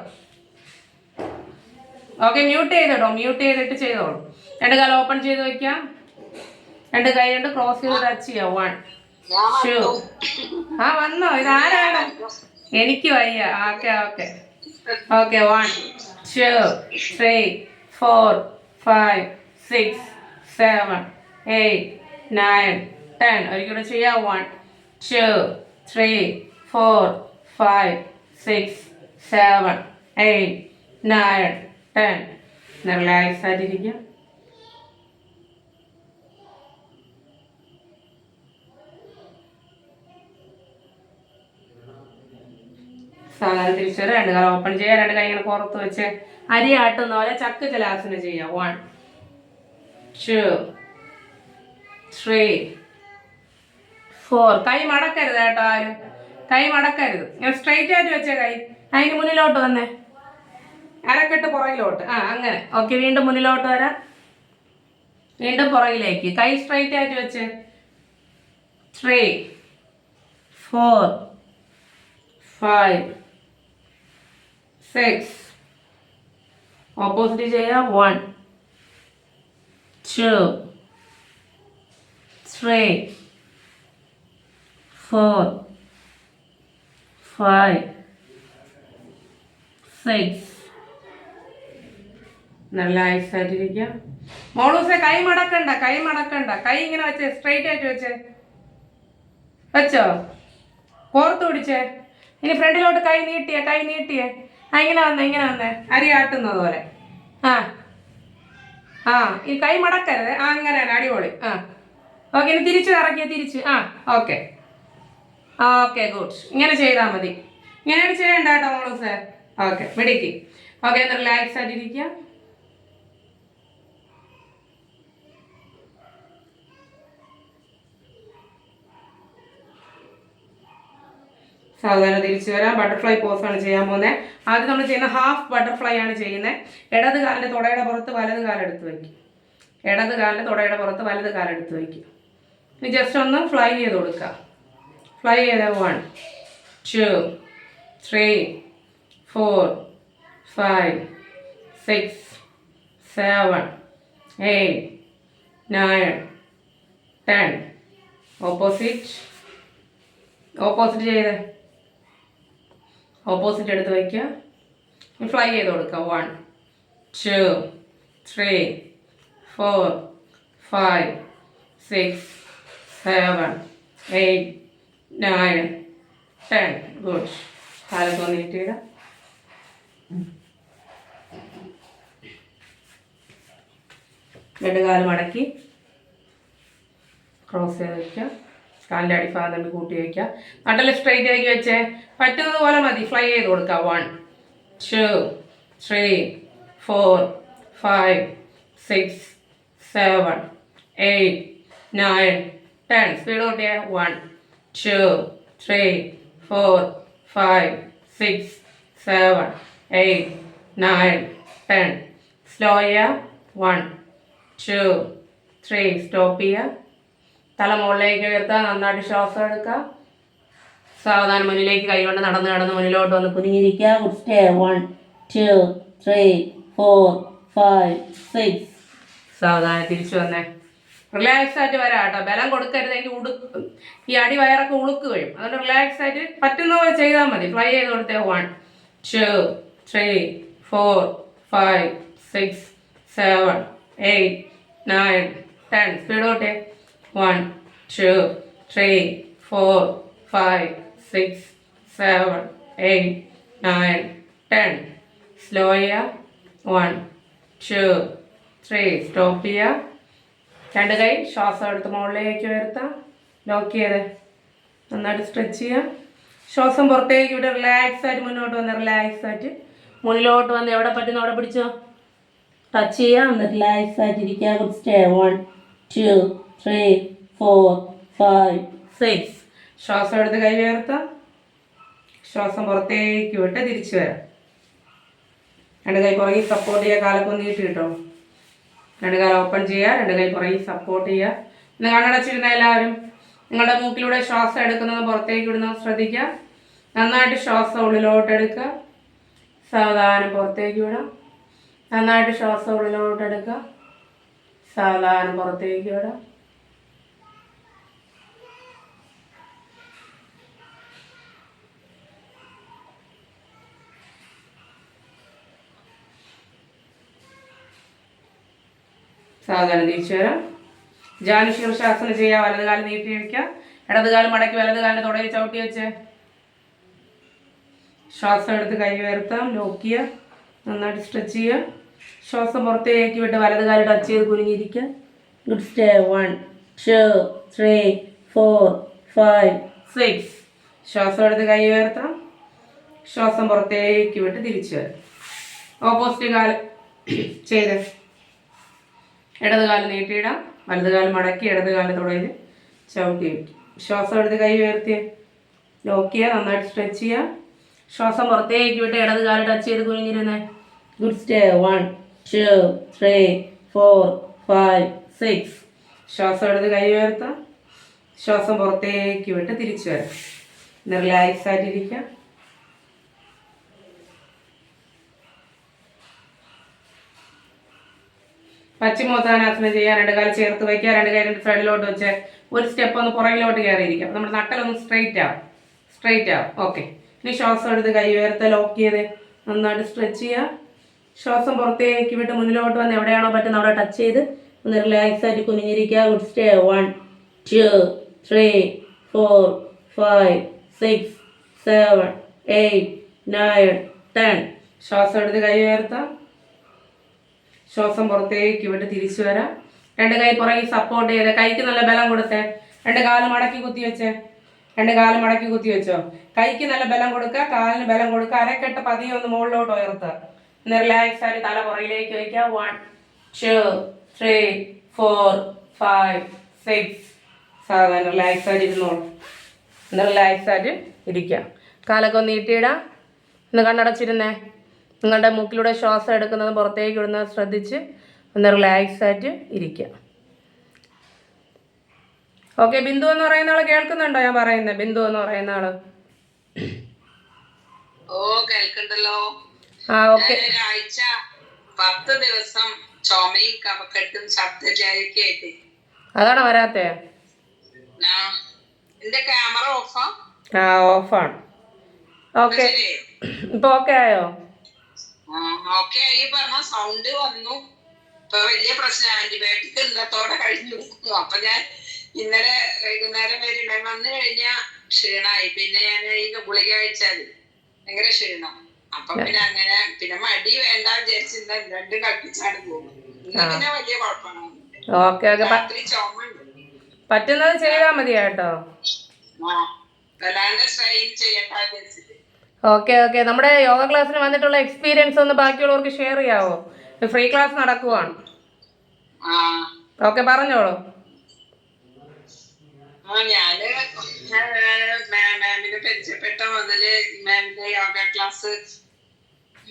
ഓക്കെ മ്യൂട്ട് ചെയ്തോ. മ്യൂട്ട് ചെയ്തിട്ട് ചെയ്തോളൂ. രണ്ട് കാലം ഓപ്പൺ ചെയ്ത് വയ്ക്കാം. രണ്ട് കൈ കൊണ്ട് ക്രോസ് ചെയ്ത് ടച്ച് ചെയ്യാം. 1 2. ആ വന്നോ? ഇതാരാണ്? എനിക്ക് വയ്യ. Okay okay okay. 1 2 3 4 5 6 7 8 9 10. ഒരിക്കലും ചെയ്യാം. 1 2 3 4 5 6 7 8 9 10. റിലാക്സ് ആയിട്ടിരിക്കുക. സാധാരണ തിരിച്ചു വരാം. രണ്ട് കാലം ഓപ്പൺ ചെയ്യുക. രണ്ട് കൈ ഇങ്ങനെ പുറത്ത് വെച്ച് അരി ആട്ടുന്ന പോലെ ചക്ക് ജലാസനം ചെയ്യാം. 1 2 3 4. കൈ മടക്കരുത് കേട്ടോ. ആരും കൈ മടക്കരുത്. ഞാൻ സ്ട്രെയിറ്റ് ആയിട്ട് വെച്ച കൈ അതിന് മുന്നിലോട്ട് വന്നേ. അരക്കെട്ട് പുറകിലോട്ട്. ആ അങ്ങനെ. ഓക്കെ. വീണ്ടും മുന്നിലോട്ട് വരാം. വീണ്ടും പുറകിലേക്ക്. കൈ സ്ട്രെയിറ്റ് ആയിട്ട് വെച്ച് 3 4 5 6. ഓപ്പോസിറ്റ് ചെയ്യാം. 1 2 3 4 5 6. നല്ല ഐസായിട്ടിരിക്കുക. മോളൂസെ കൈ മടക്കണ്ട. കൈ ഇങ്ങനെ വെച്ചേ. സ്ട്രെയിറ്റ് ആയിട്ട് വെച്ചോ. കോർത്ത് പിടിച്ചേ. ഇനി ഫ്രണ്ടിലോട്ട് കൈ നീട്ടിയേ. ആ ഇങ്ങനെ വന്നേ. അരി ആട്ടുന്നത് പോലെ. ആ ഈ കൈ മടക്കരുത്. ആ അങ്ങനെയാണ്. അടിപൊളി. ആ ഓക്കെ. ഇനി തിരിച്ച്. ആ ഓക്കെ ഓക്കെ ഗുഡ്. ഇങ്ങനെ ചെയ്താൽ മതി. ഇങ്ങനെ ചെയ്യണ്ട കേട്ടോ മോളൂസെ. ഓക്കെ മിടിക്ക്. ഓക്കെ ഒന്ന് റിലാക്സ് ആയിട്ടിരിക്കുക. സാവധാനം തിരിച്ചു വരാം. ബട്ടർഫ്ലൈ പോസ് ആണ് ചെയ്യാൻ പോകുന്നത്. ആദ്യം നമ്മൾ ചെയ്യുന്ന ഹാഫ് ബട്ടർഫ്ലൈ ആണ് ചെയ്യുന്നത്. ഇടത് കാലിൻ്റെ തുടയുടെ പുറത്ത് വലത് കാലെടുത്ത് വയ്ക്കും. ഇടത് കാലിൻ്റെ തുടയുടെ പുറത്ത് വലത് കാലെടുത്ത് വയ്ക്കും. ഇനി ജസ്റ്റ് ഒന്ന് ഫ്ലൈ ചെയ്ത് കൊടുക്കുക. ഫ്ലൈ ചെയ്ത് 1 2 3 4 5 6 7 8 9 10. ഓപ്പോസിറ്റ് ചെയ്ത് ഓപ്പോസിറ്റ് എടുത്ത് വയ്ക്കുക. ഫ്ലൈ ചെയ്ത് കൊടുക്കുക. 1 2 3 4 5 6 7 8 9 10. ഗുഡ്. കാലത്ത് വന്നിട്ടിട. രണ്ട് കാലം മടക്കി ക്രോസ് ചെയ്ത് വയ്ക്കുക. കാലിൻ്റെ അടിഭാഗം തമ്മിൽ കൂട്ടി വയ്ക്കുക. നട്ടല് സ്ട്രെയിറ്റ് ആക്കി വെച്ചേ. പറ്റുന്നത് പോലെ മതി. ഫ്ലൈ ചെയ്ത് കൊടുക്കുക. 1 2, 3, 4, 5, 6, 7, 8, 9, 10. സ്പീഡ് കൂട്ടിയേ. 1, 2, 3, 4, 5, 6, 7, 8, 9, 10. സ്ലോ ചെയ്യുക. 1, 2, 3. സ്റ്റോപ്പ് ചെയ്യുക. തല മുകളിലേക്ക് ഉയർത്തുക. നന്നായിട്ട് ശ്വാസം എടുക്കുക. സാവധാനം മുന്നിലേക്ക് കൈകൊണ്ട് നടന്ന് മുന്നിലോട്ട് വന്ന് കുനിഞ്ഞിരിക്കുക. Good stay. 1, 2, 3, 4, 5, 6. സാവധാനം തിരിച്ചു വന്നേ. റിലാക്സ് ആയിട്ട് വരാം കേട്ടോ. ബലം കൊടുക്കരുതെങ്കിൽ ഈ അടി വയറൊക്കെ ഉളുക്ക് കഴിയും. അതുകൊണ്ട് റിലാക്സ് ആയിട്ട് പറ്റുന്ന പോലെ ചെയ്താൽ മതി. ഫ്ലൈ ചെയ്ത് കൊടുത്തേ. 1, 2, 3, 4, 5, 6, 7, 8, 9, 10. സ്പീഡ് കൊടുത്തേ. 1, 2, 3, 4, 5, 6, 7, 8, 9, 10. സ്ലോ ചെയ്യുക. 1, 2, 3. സ്റ്റോപ്പ് ചെയ്യുക. രണ്ട് കൈ ശ്വാസം എടുത്ത് മുകളിലേക്ക് ഉയർത്താം. ലോക്ക് ചെയ്ത് നന്നായിട്ട് സ്ട്രെച്ച് ചെയ്യുക. ശ്വാസം പുറത്തേക്ക് വിട്ട് റിലാക്സ് ആയിട്ട് മുന്നോട്ട് വന്ന് റിലാക്സ് ആയിട്ട് മുന്നിലോട്ട് വന്ന് എവിടെ പറ്റുന്ന അവിടെ പിടിച്ചോ. ടച്ച് ചെയ്യുക. ഒന്ന് റിലാക്സ് ആയിട്ടിരിക്കുക. Good stay. 1, 2, 3, 4, 5, 6. ശ്വാസം എടുത്ത് കൈ ഉയർത്താം. ശ്വാസം പുറത്തേക്ക് വിട്ട് തിരിച്ചു വരാം. രണ്ട് കൈ പുറകിൽ സപ്പോർട്ട് ചെയ്യുക. കാലൊക്കെ നീട്ടി കിട്ടോ. രണ്ട് കാലം ഓപ്പൺ ചെയ്യുക. രണ്ട് കൈ പുറകിൽ സപ്പോർട്ട് ചെയ്യുക. ഇന്ന് കണ്ണടച്ചിരുന്ന എല്ലാവരും നിങ്ങളുടെ മൂക്കിലൂടെ ശ്വാസം എടുക്കുന്നത് പുറത്തേക്ക് വിടുന്നത് ശ്രദ്ധിക്കുക. നന്നായിട്ട് ശ്വാസം ഉള്ളിലോട്ട് എടുക്കുക. സാവധാനം പുറത്തേക്ക് വിടാം. നന്നായിട്ട് ശ്വാസം ഉള്ളിലോട്ട് എടുക്കുക. സാവധാനം പുറത്തേക്ക് വിടാം. സാവധാനം തിരിച്ചു വരാം. ജാനു ശീർഷാസനം ചെയ്യുക. വലത് കാലം നീട്ടി വയ്ക്കുക. ഇടത് കാലം മടക്കി വലത് കാലിൻ്റെ തുടയിൽ ചവിട്ടി വെച്ച് ശ്വാസം എടുത്ത് കൈ ഉയർത്താം. ലോക്ക് ചെയ്യുക. നന്നായിട്ട് സ്ട്രെച്ച് ചെയ്യുക. ശ്വാസം പുറത്തേക്ക് വിട്ട് വലത് കാലം ടച്ച് ചെയ്ത് കുനിഞ്ഞിരിക്കുക. Good stay. 1, 2, 3, 4, 5, 6. ശ്വാസം എടുത്ത് കൈ ഉയർത്താം. ശ്വാസം പുറത്തേക്ക് വിട്ട് തിരിച്ചു വരാം. ഓപ്പോസിറ്റ് കാലം ചെയ്ത് ഇടത് കാലം നീട്ടിയിടാം. വലത് കാലം മടക്കി ഇടത് കാലം തുടയിൽ ചവിട്ടി വയ്ക്കും. ശ്വാസം എടുത്ത് കൈ ഉയർത്തി ലോക്ക് ചെയ്യുക. നന്നായിട്ട് സ്ട്രെച്ച് ചെയ്യുക. ശ്വാസം പുറത്തേക്ക് വിട്ട് ഇടത് കാലം ടച്ച് ചെയ്ത് കുനിഞ്ഞിരുന്നേ. Good stay. 1, 2, 3, 4, 5, 6. ശ്വാസം എടുത്ത് കൈ ഉയർത്താം. ശ്വാസം പുറത്തേക്ക് വിട്ട് തിരിച്ചു വരാം. ഇന്ന് റിലാക്സ് ആയിട്ടിരിക്കുക. പശ്ചിമോത്താനാസനം ചെയ്യാൻ രണ്ട് കാലം ചേർത്ത് വയ്ക്കുക. രണ്ട് കൈ രണ്ട് സൈഡിലോട്ട് വെച്ച് ഒരു സ്റ്റെപ്പ് ഒന്ന് പുറകിലോട്ട് കയറിയിരിക്കാം. നമ്മുടെ നട്ടലൊന്ന് സ്ട്രെയിറ്റ് ആവും. ഓക്കെ. ഇനി ശ്വാസം എടുത്ത് കൈ ഉയർത്ത. ലോക്ക് ചെയ്ത് നന്നായിട്ട് സ്ട്രെച്ച് ചെയ്യുക. ശ്വാസം പുറത്തേക്ക് വിട്ട് മുന്നിലോട്ട് വന്ന് എവിടെയാണോ പറ്റുന്നത് അവിടെ ടച്ച് ചെയ്ത് ഒന്ന് റിലാക്സ് ആയിട്ട് കുനിഞ്ഞിരിക്കുക. Good stay. 1, 2, 3, 4, 5, 6, 7, 8, 9, 10. ശ്വാസം എടുത്ത് കൈ ഉയർത്താം. ശ്വാസം പുറത്തേക്ക് വിട്ട് തിരിച്ചു വരാം. രണ്ട് കൈ പുറകിൽ സപ്പോർട്ട് ചെയ്ത് കൈക്ക് നല്ല ബലം കൊടുത്തേ. രണ്ട് കാല് മടക്കി കുത്തി വെച്ചോ. കൈക്ക് നല്ല ബലം കൊടുക്കുക. കാലിന് ബലം കൊടുക്കുക. അരക്കെട്ട് പതിയെ ഒന്ന് മുകളിലോട്ട് ഉയർത്തുക. ഒന്ന് റിലാക്സ് ആയിട്ട് തല പുറകിലേക്ക് വയ്ക്കുക. 1, 2, 3, 4, 5, 6. സാധാരണ റിലാക്സ് ആയിട്ട് ഇരുന്നോളൂ. ഒന്ന് റിലാക്സ് ആയിട്ട് ഇരിക്കുക. കാലൊക്കെ ഒന്ന് നീട്ടിയിടാം. ഒന്ന് കണ്ണടച്ചിരുന്നേ. നിങ്ങളുടെ മൂക്കിലൂടെ ശ്വാസം എടുക്കുന്നത് പുറത്തേക്ക് വിടുന്നത് ശ്രദ്ധിച്ച് ഒന്ന് റിലാക്സ് ആയിട്ട് ഇരിക്കുക. ഓക്കെ. ബിന്ദു എന്ന് പറയുന്ന ആള് കേൾക്കുന്നുണ്ടോ ഞാൻ പറയുന്നത്? ബിന്ദു എന്ന് പറയുന്ന ആള്. കേൾക്കണ്ടല്ലോ. ഓക്കെ. 10 ദിവസം ചുമയും കഫക്കെട്ടും ശബ്ദജാരിയൊക്കെ ആയിട്ട്. അതാണോ വരാത്തെ? എന്റെ ക്യാമറ ഓഫാ? ഓഫാണ്. ഓക്കെ. ഇപ്പൊ ഓക്കെ ആയോ? ഓക്കെ ആയി പറഞ്ഞ സൗണ്ട് വന്നു. ഇപ്പൊ വലിയ പ്രശ്നം. ആന്റിബയോട്ടിക് ഇന്നത്തോടെ കഴിഞ്ഞു. അപ്പൊ ഞാൻ ഇന്നലെ വൈകുന്നേരം വരെ വന്നു കഴിഞ്ഞാ ക്ഷീണായി. പിന്നെ ഞാൻ ഈ ഗുളിക കഴിച്ചാല് ഭയങ്കര ക്ഷീണം. അപ്പൊ പിന്നെ അങ്ങനെ പിന്നെ മടി വേണ്ട വിചാരിച്ച് രണ്ടും കൽപ്പിച്ചാണ് പോകുന്നത്. ഇന്ന് പിന്നെ വലിയ കുഴപ്പമാണ്. രാത്രി ചുമണ്ട്. പറ്റുന്നത് ചെയ്താൽ മതി കേട്ടോ. വല്ലാണ്ട് സ്ട്രെയിൻ ചെയ്യണ്ട വിചാരിച്ചിട്ട്. ഓക്കെ ഓക്കെ, നമ്മുടെ യോഗ ക്ലാസ്സിന് വന്നിട്ടുള്ള എക്സ്പീരിയൻസ് ഒന്ന് ബാക്കിയുള്ളവർക്ക് ഷെയർ ചെയ്യാവോ? ഫ്രീ ക്ലാസ് നടക്കുവാണ്. ആ ഓക്കെ, പറഞ്ഞോളൂ. ഞാന് മാമിനെ പരിചയപ്പെട്ട മുതല് മാമിന്റെ യോഗ ക്ലാസ്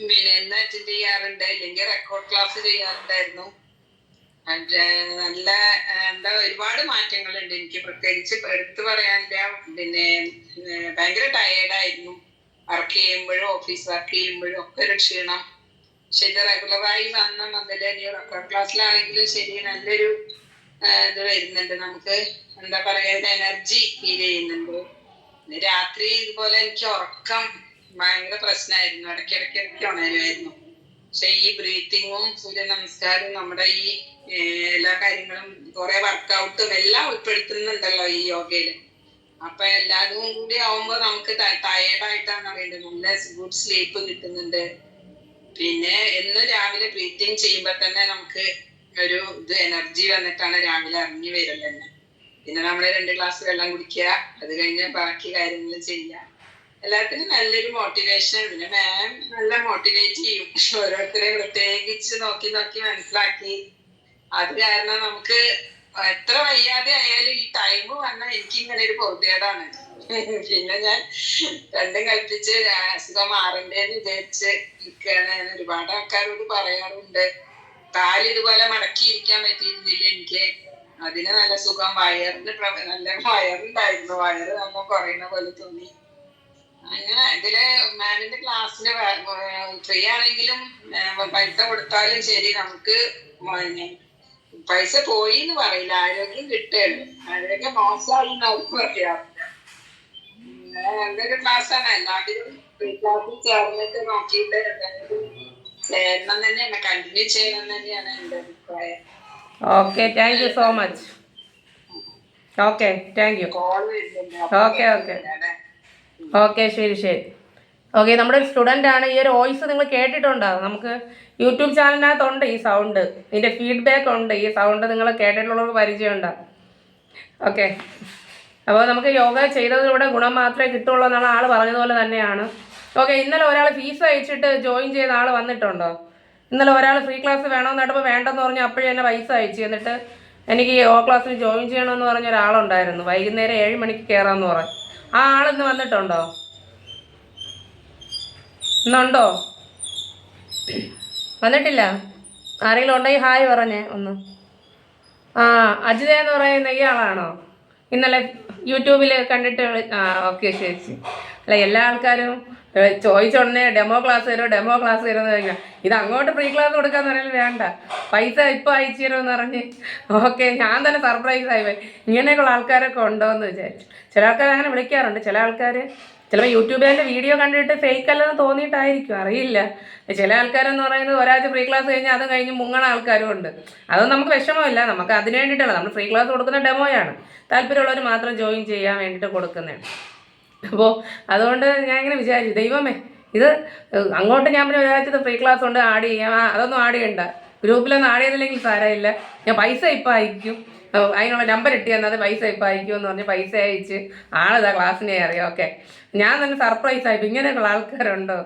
പിന്നെ എന്ന് അറ്റൻഡ് ചെയ്യാറുണ്ട്, ഇല്ലെങ്കിൽ റെക്കോർഡ് ക്ലാസ് ചെയ്യാറുണ്ടായിരുന്നു. നല്ല എന്താ ഒരുപാട് മാറ്റങ്ങളുണ്ട്. എനിക്ക് പ്രത്യേകിച്ച് എടുത്തു പറയാനില്ല. പിന്നെ ഭയങ്കര ടയേർഡായിരുന്നു. വർക്ക് ചെയ്യുമ്പോഴും ഓഫീസ് വർക്ക് ചെയ്യുമ്പോഴും ഒക്കെ ഒരു ക്ഷീണം. പക്ഷെ ഇത് റെഗുലറായി വന്ന മുതല് റെക്കോർഡ് ക്ലാസ്സിലാണെങ്കിലും ശരി, നല്ലൊരു ഇത് വരുന്നുണ്ട്. നമുക്ക് എന്താ പറയാ, എനർജി ഫീൽ ചെയ്യുന്നുണ്ട്. രാത്രി ഇതുപോലെ എനിക്ക് ഉറക്കം ഭയങ്കര പ്രശ്നമായിരുന്നു. ഇടയ്ക്കിടയ്ക്ക് ഉണരുമായിരുന്നു. പക്ഷെ ഈ ബ്രീത്തിങ്ങും സൂര്യ നമസ്കാരവും നമ്മുടെ ഈ എല്ലാ കാര്യങ്ങളും കുറെ വർക്കൗട്ടും എല്ലാം ഉൾപ്പെടുത്തുന്നുണ്ടല്ലോ ഈ യോഗയില്. അപ്പൊ എല്ലാതും കൂടി ആവുമ്പോ നമുക്ക് ടയേർഡായിട്ടാണ് അറിയേണ്ടത്. നല്ല ഗുഡ് സ്ലീപ്പ് കിട്ടുന്നുണ്ട്. പിന്നെ എന്നും രാവിലെ ബ്രീത്തിങ് ചെയ്യുമ്പോ തന്നെ നമുക്ക് ഒരു ഇത് എനർജി വന്നിട്ടാണ് രാവിലെ ഇറങ്ങി വരുന്നത് തന്നെ. പിന്നെ നമ്മള് 2 ഗ്ലാസ് വെള്ളം കുടിക്കുക, അത് കഴിഞ്ഞ് ബാക്കി കാര്യങ്ങൾ ചെയ്യുക. എല്ലാത്തിനും നല്ലൊരു മോട്ടിവേഷൻ. പിന്നെ മാം നല്ല മോട്ടിവേറ്റ് ചെയ്യും, ഓരോരുത്തരെ പ്രത്യേകിച്ച് നോക്കി നോക്കി മനസ്സിലാക്കി. അത് കാരണം നമുക്ക് എത്ര വയ്യാതെ ആയാലും ഈ ടൈം വന്നാൽ എനിക്ക് ഇങ്ങനെ ഒരു ബോധ്യതാണ്. പിന്നെ ഞാൻ രണ്ടും കൽപ്പിച്ച് അസുഖം മാറണ്ടേന്ന് വിചാരിച്ച് നിൽക്കുകയാണ്. ഒരുപാട് ആൾക്കാരോട് പറയാറുണ്ട്. കാലിതുപോലെ മടക്കിയിരിക്കാൻ പറ്റിയിരുന്നില്ല എനിക്ക്. അതിന് നല്ല സുഖം. വയറിന് നല്ല വയറുണ്ടായിരുന്നു. വയറ് നല്ല കുറയുന്ന പോലെ തോന്നി. അങ്ങനെ ഇതില് മാമിന്റെ ക്ലാസ്സിന് ഫ്രീ ആണെങ്കിലും പൈസ കൊടുത്താലും ശരി, നമുക്ക് പൈസ പോയി എന്ന് പറയില്ല, ആരോഗ്യം കിട്ടുകയുള്ളു. ആരോഗ്യം മോശമായി നമുക്ക് പറയാം. നല്ലൊരു ക്ലാസ്സാണ്. എല്ലാവരും ഫ്രീ ക്ലാസ്സിൽ ചേർന്നിട്ട് നോക്കിയിട്ട് ചേരണം തന്നെയാണ്, കണ്ടിന്യൂ ചെയ്യണം തന്നെയാണ് എൻ്റെ അഭിപ്രായം. Okay, thank you so much. Okay, thank you. Call വരുന്നുണ്ട്. ഓക്കെ ഓക്കെ ഓക്കെ, ശരി ശരി. ഓക്കെ, നമ്മുടെ ഒരു സ്റ്റുഡൻ്റ് ആണ്. ഈ ഒരു വോയിസ് നിങ്ങൾ കേട്ടിട്ടുണ്ടാകും. നമുക്ക് യൂട്യൂബ് ചാനലിനകത്തുണ്ട് ഈ സൗണ്ട്. ഇതിൻ്റെ ഫീഡ്ബാക്ക് ഉണ്ട്. ഈ സൗണ്ട് നിങ്ങൾ കേട്ടിട്ടുള്ളവർക്ക് പരിചയമുണ്ടാകും. ഓക്കെ, അപ്പോൾ നമുക്ക് യോഗ ചെയ്തതിലൂടെ ഗുണം മാത്രമേ കിട്ടുള്ളൂ എന്നാണ് ആൾ പറഞ്ഞതുപോലെ തന്നെയാണ്. ഓക്കെ, ഇന്നലെ ഒരാൾ ഫീസ് അയച്ചിട്ട് ജോയിൻ ചെയ്ത ആൾ വന്നിട്ടുണ്ടോ? ഇന്നലെ ഒരാൾ ഫ്രീ ക്ലാസ് വേണമെന്ന് കേട്ടപ്പോൾ വേണ്ടെന്ന് പറഞ്ഞ് അപ്പോഴേ തന്നെ പൈസ അയച്ചു. എന്നിട്ട് എനിക്ക് യോഗ ക്ലാസ്സിൽ ജോയിൻ ചെയ്യണമെന്ന് പറഞ്ഞ ഒരാളുണ്ടായിരുന്നു. വൈകുന്നേരം 7 മണിക്ക് കയറാമെന്ന് പറഞ്ഞു. ആ ആളിന്ന് വന്നിട്ടുണ്ടോ? ഇന്നുണ്ടോ? വന്നിട്ടില്ല? ആരെങ്കിലും ഉണ്ടെങ്കിൽ ഹായ് പറഞ്ഞേ ഒന്ന്. ആ, അജിത എന്ന് പറയുന്ന ഈ ആളാണോ? ഇന്നലെ യൂട്യൂബിൽ കണ്ടിട്ട് ഓക്കെ, ശരി ശരി. അല്ല, എല്ലാ ആൾക്കാരും ചോദിച്ചോടനെ ഡെമോ ക്ലാസ് തരുമോ ഡെമോ ക്ലാസ് തരുമോ എന്ന് ചോദിക്കാം. ഇത് അങ്ങോട്ട് ഫ്രീ ക്ലാസ് കൊടുക്കാന്ന് പറഞ്ഞാൽ വേണ്ട, പൈസ ഇപ്പോൾ അയച്ചു തരുമെന്ന് പറഞ്ഞ്. ഓക്കെ, ഞാൻ തന്നെ സർപ്രൈസ് ആയി പോയി. ഇങ്ങനെയൊക്കെയുള്ള ആൾക്കാരൊക്കെ ഉണ്ടോ എന്ന് വിചാരിച്ചു. ചില ആൾക്കാർ അങ്ങനെ വിളിക്കാറുണ്ട്. ചില ആൾക്കാർ ചിലപ്പോൾ യൂട്യൂബിൻ്റെ വീഡിയോ കണ്ടിട്ട് ഫേക്ക് അല്ലെന്ന് തോന്നിയിട്ടായിരിക്കും, അറിയില്ല. ചില ആൾക്കാരെന്ന് പറയുന്നത് ഒരാഴ്ച ഫ്രീ ക്ലാസ് കഴിഞ്ഞാൽ അത് കഴിഞ്ഞ് മുങ്ങണ ആൾക്കാരും ഉണ്ട്. അതൊന്നും നമുക്ക് വിഷമമില്ല. നമുക്ക് അതിന് വേണ്ടിയിട്ടല്ല, നമ്മൾ ഫ്രീ ക്ലാസ് കൊടുക്കുന്ന ഡെമോയാണ്. താല്പര്യമുള്ളവർ മാത്രം ജോയിൻ ചെയ്യാൻ വേണ്ടിയിട്ട് കൊടുക്കുന്നതാണ്. അപ്പോൾ അതുകൊണ്ട് ഞാൻ ഇങ്ങനെ വിചാരിച്ചു, ദൈവമേ, ഇത് അങ്ങോട്ട് ഞാൻ പിന്നെ ഒരാഴ്ചത്തെ ഫ്രീ ക്ലാസ് ഉണ്ട്, ആഡ് ചെയ്യാം. അതൊന്നും ആഡ് ചെയ്യണ്ട, ഗ്രൂപ്പിലൊന്നും ആഡ് ചെയ്തില്ലെങ്കിൽ സാരമില്ല, ഞാൻ പൈസ ഇപ്പം അയക്കും, അതിനുള്ള നമ്പർ ഇട്ട് തന്നത് പൈസ ഇപ്പം അയക്കുമെന്ന് പറഞ്ഞ് പൈസ അയച്ച് ആളിതാ ക്ലാസ്സിനെ അറിയാം. ഓക്കെ, ഞാൻ തന്നെ സർപ്രൈസ് ആയിപ്പോൾ ഇങ്ങനെയൊക്കെയുള്ള ആൾക്കാരുണ്ടോ?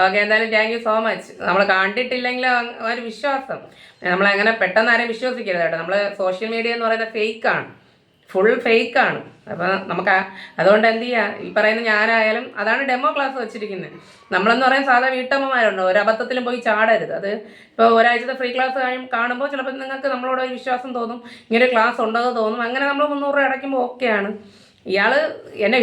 ഓക്കെ, എന്തായാലും താങ്ക് യു സോ മച്ച്. നമ്മൾ കണ്ടിട്ടില്ലെങ്കിൽ ഒരു വിശ്വാസം, നമ്മളങ്ങനെ പെട്ടെന്ന് ആരെയും വിശ്വസിക്കരുത് കേട്ടോ. നമ്മൾ സോഷ്യൽ മീഡിയ എന്ന് പറയുന്നത് ഫേക്കാണ്, ഫുൾ ഫേക്കാണ്. അപ്പോൾ നമുക്ക് അതുകൊണ്ട് എന്ത് ചെയ്യുക, ഈ പറയുന്ന ഞാനായാലും അതാണ് ഡെമോ ക്ലാസ് വെച്ചിരിക്കുന്നത്. നമ്മളെന്ന് പറയുന്ന സാധാ വീട്ടമ്മമാരുണ്ടോ, ഒരു അബദ്ധത്തിലും പോയി ചാടരുത്. അത് ഇപ്പോൾ ഒരാഴ്ചത്തെ ഫ്രീ ക്ലാസ് കാണുമ്പോൾ ചിലപ്പോൾ നിങ്ങൾക്ക് നമ്മളോട് ഒരു വിശ്വാസം തോന്നും, ഇങ്ങനെ ക്ലാസ് ഉണ്ടെന്ന് തോന്നും. അങ്ങനെ നമ്മൾ 300 രൂപ അടയ്ക്കുമ്പോൾ ഓക്കെയാണ്. ഇയാൾ എന്നെ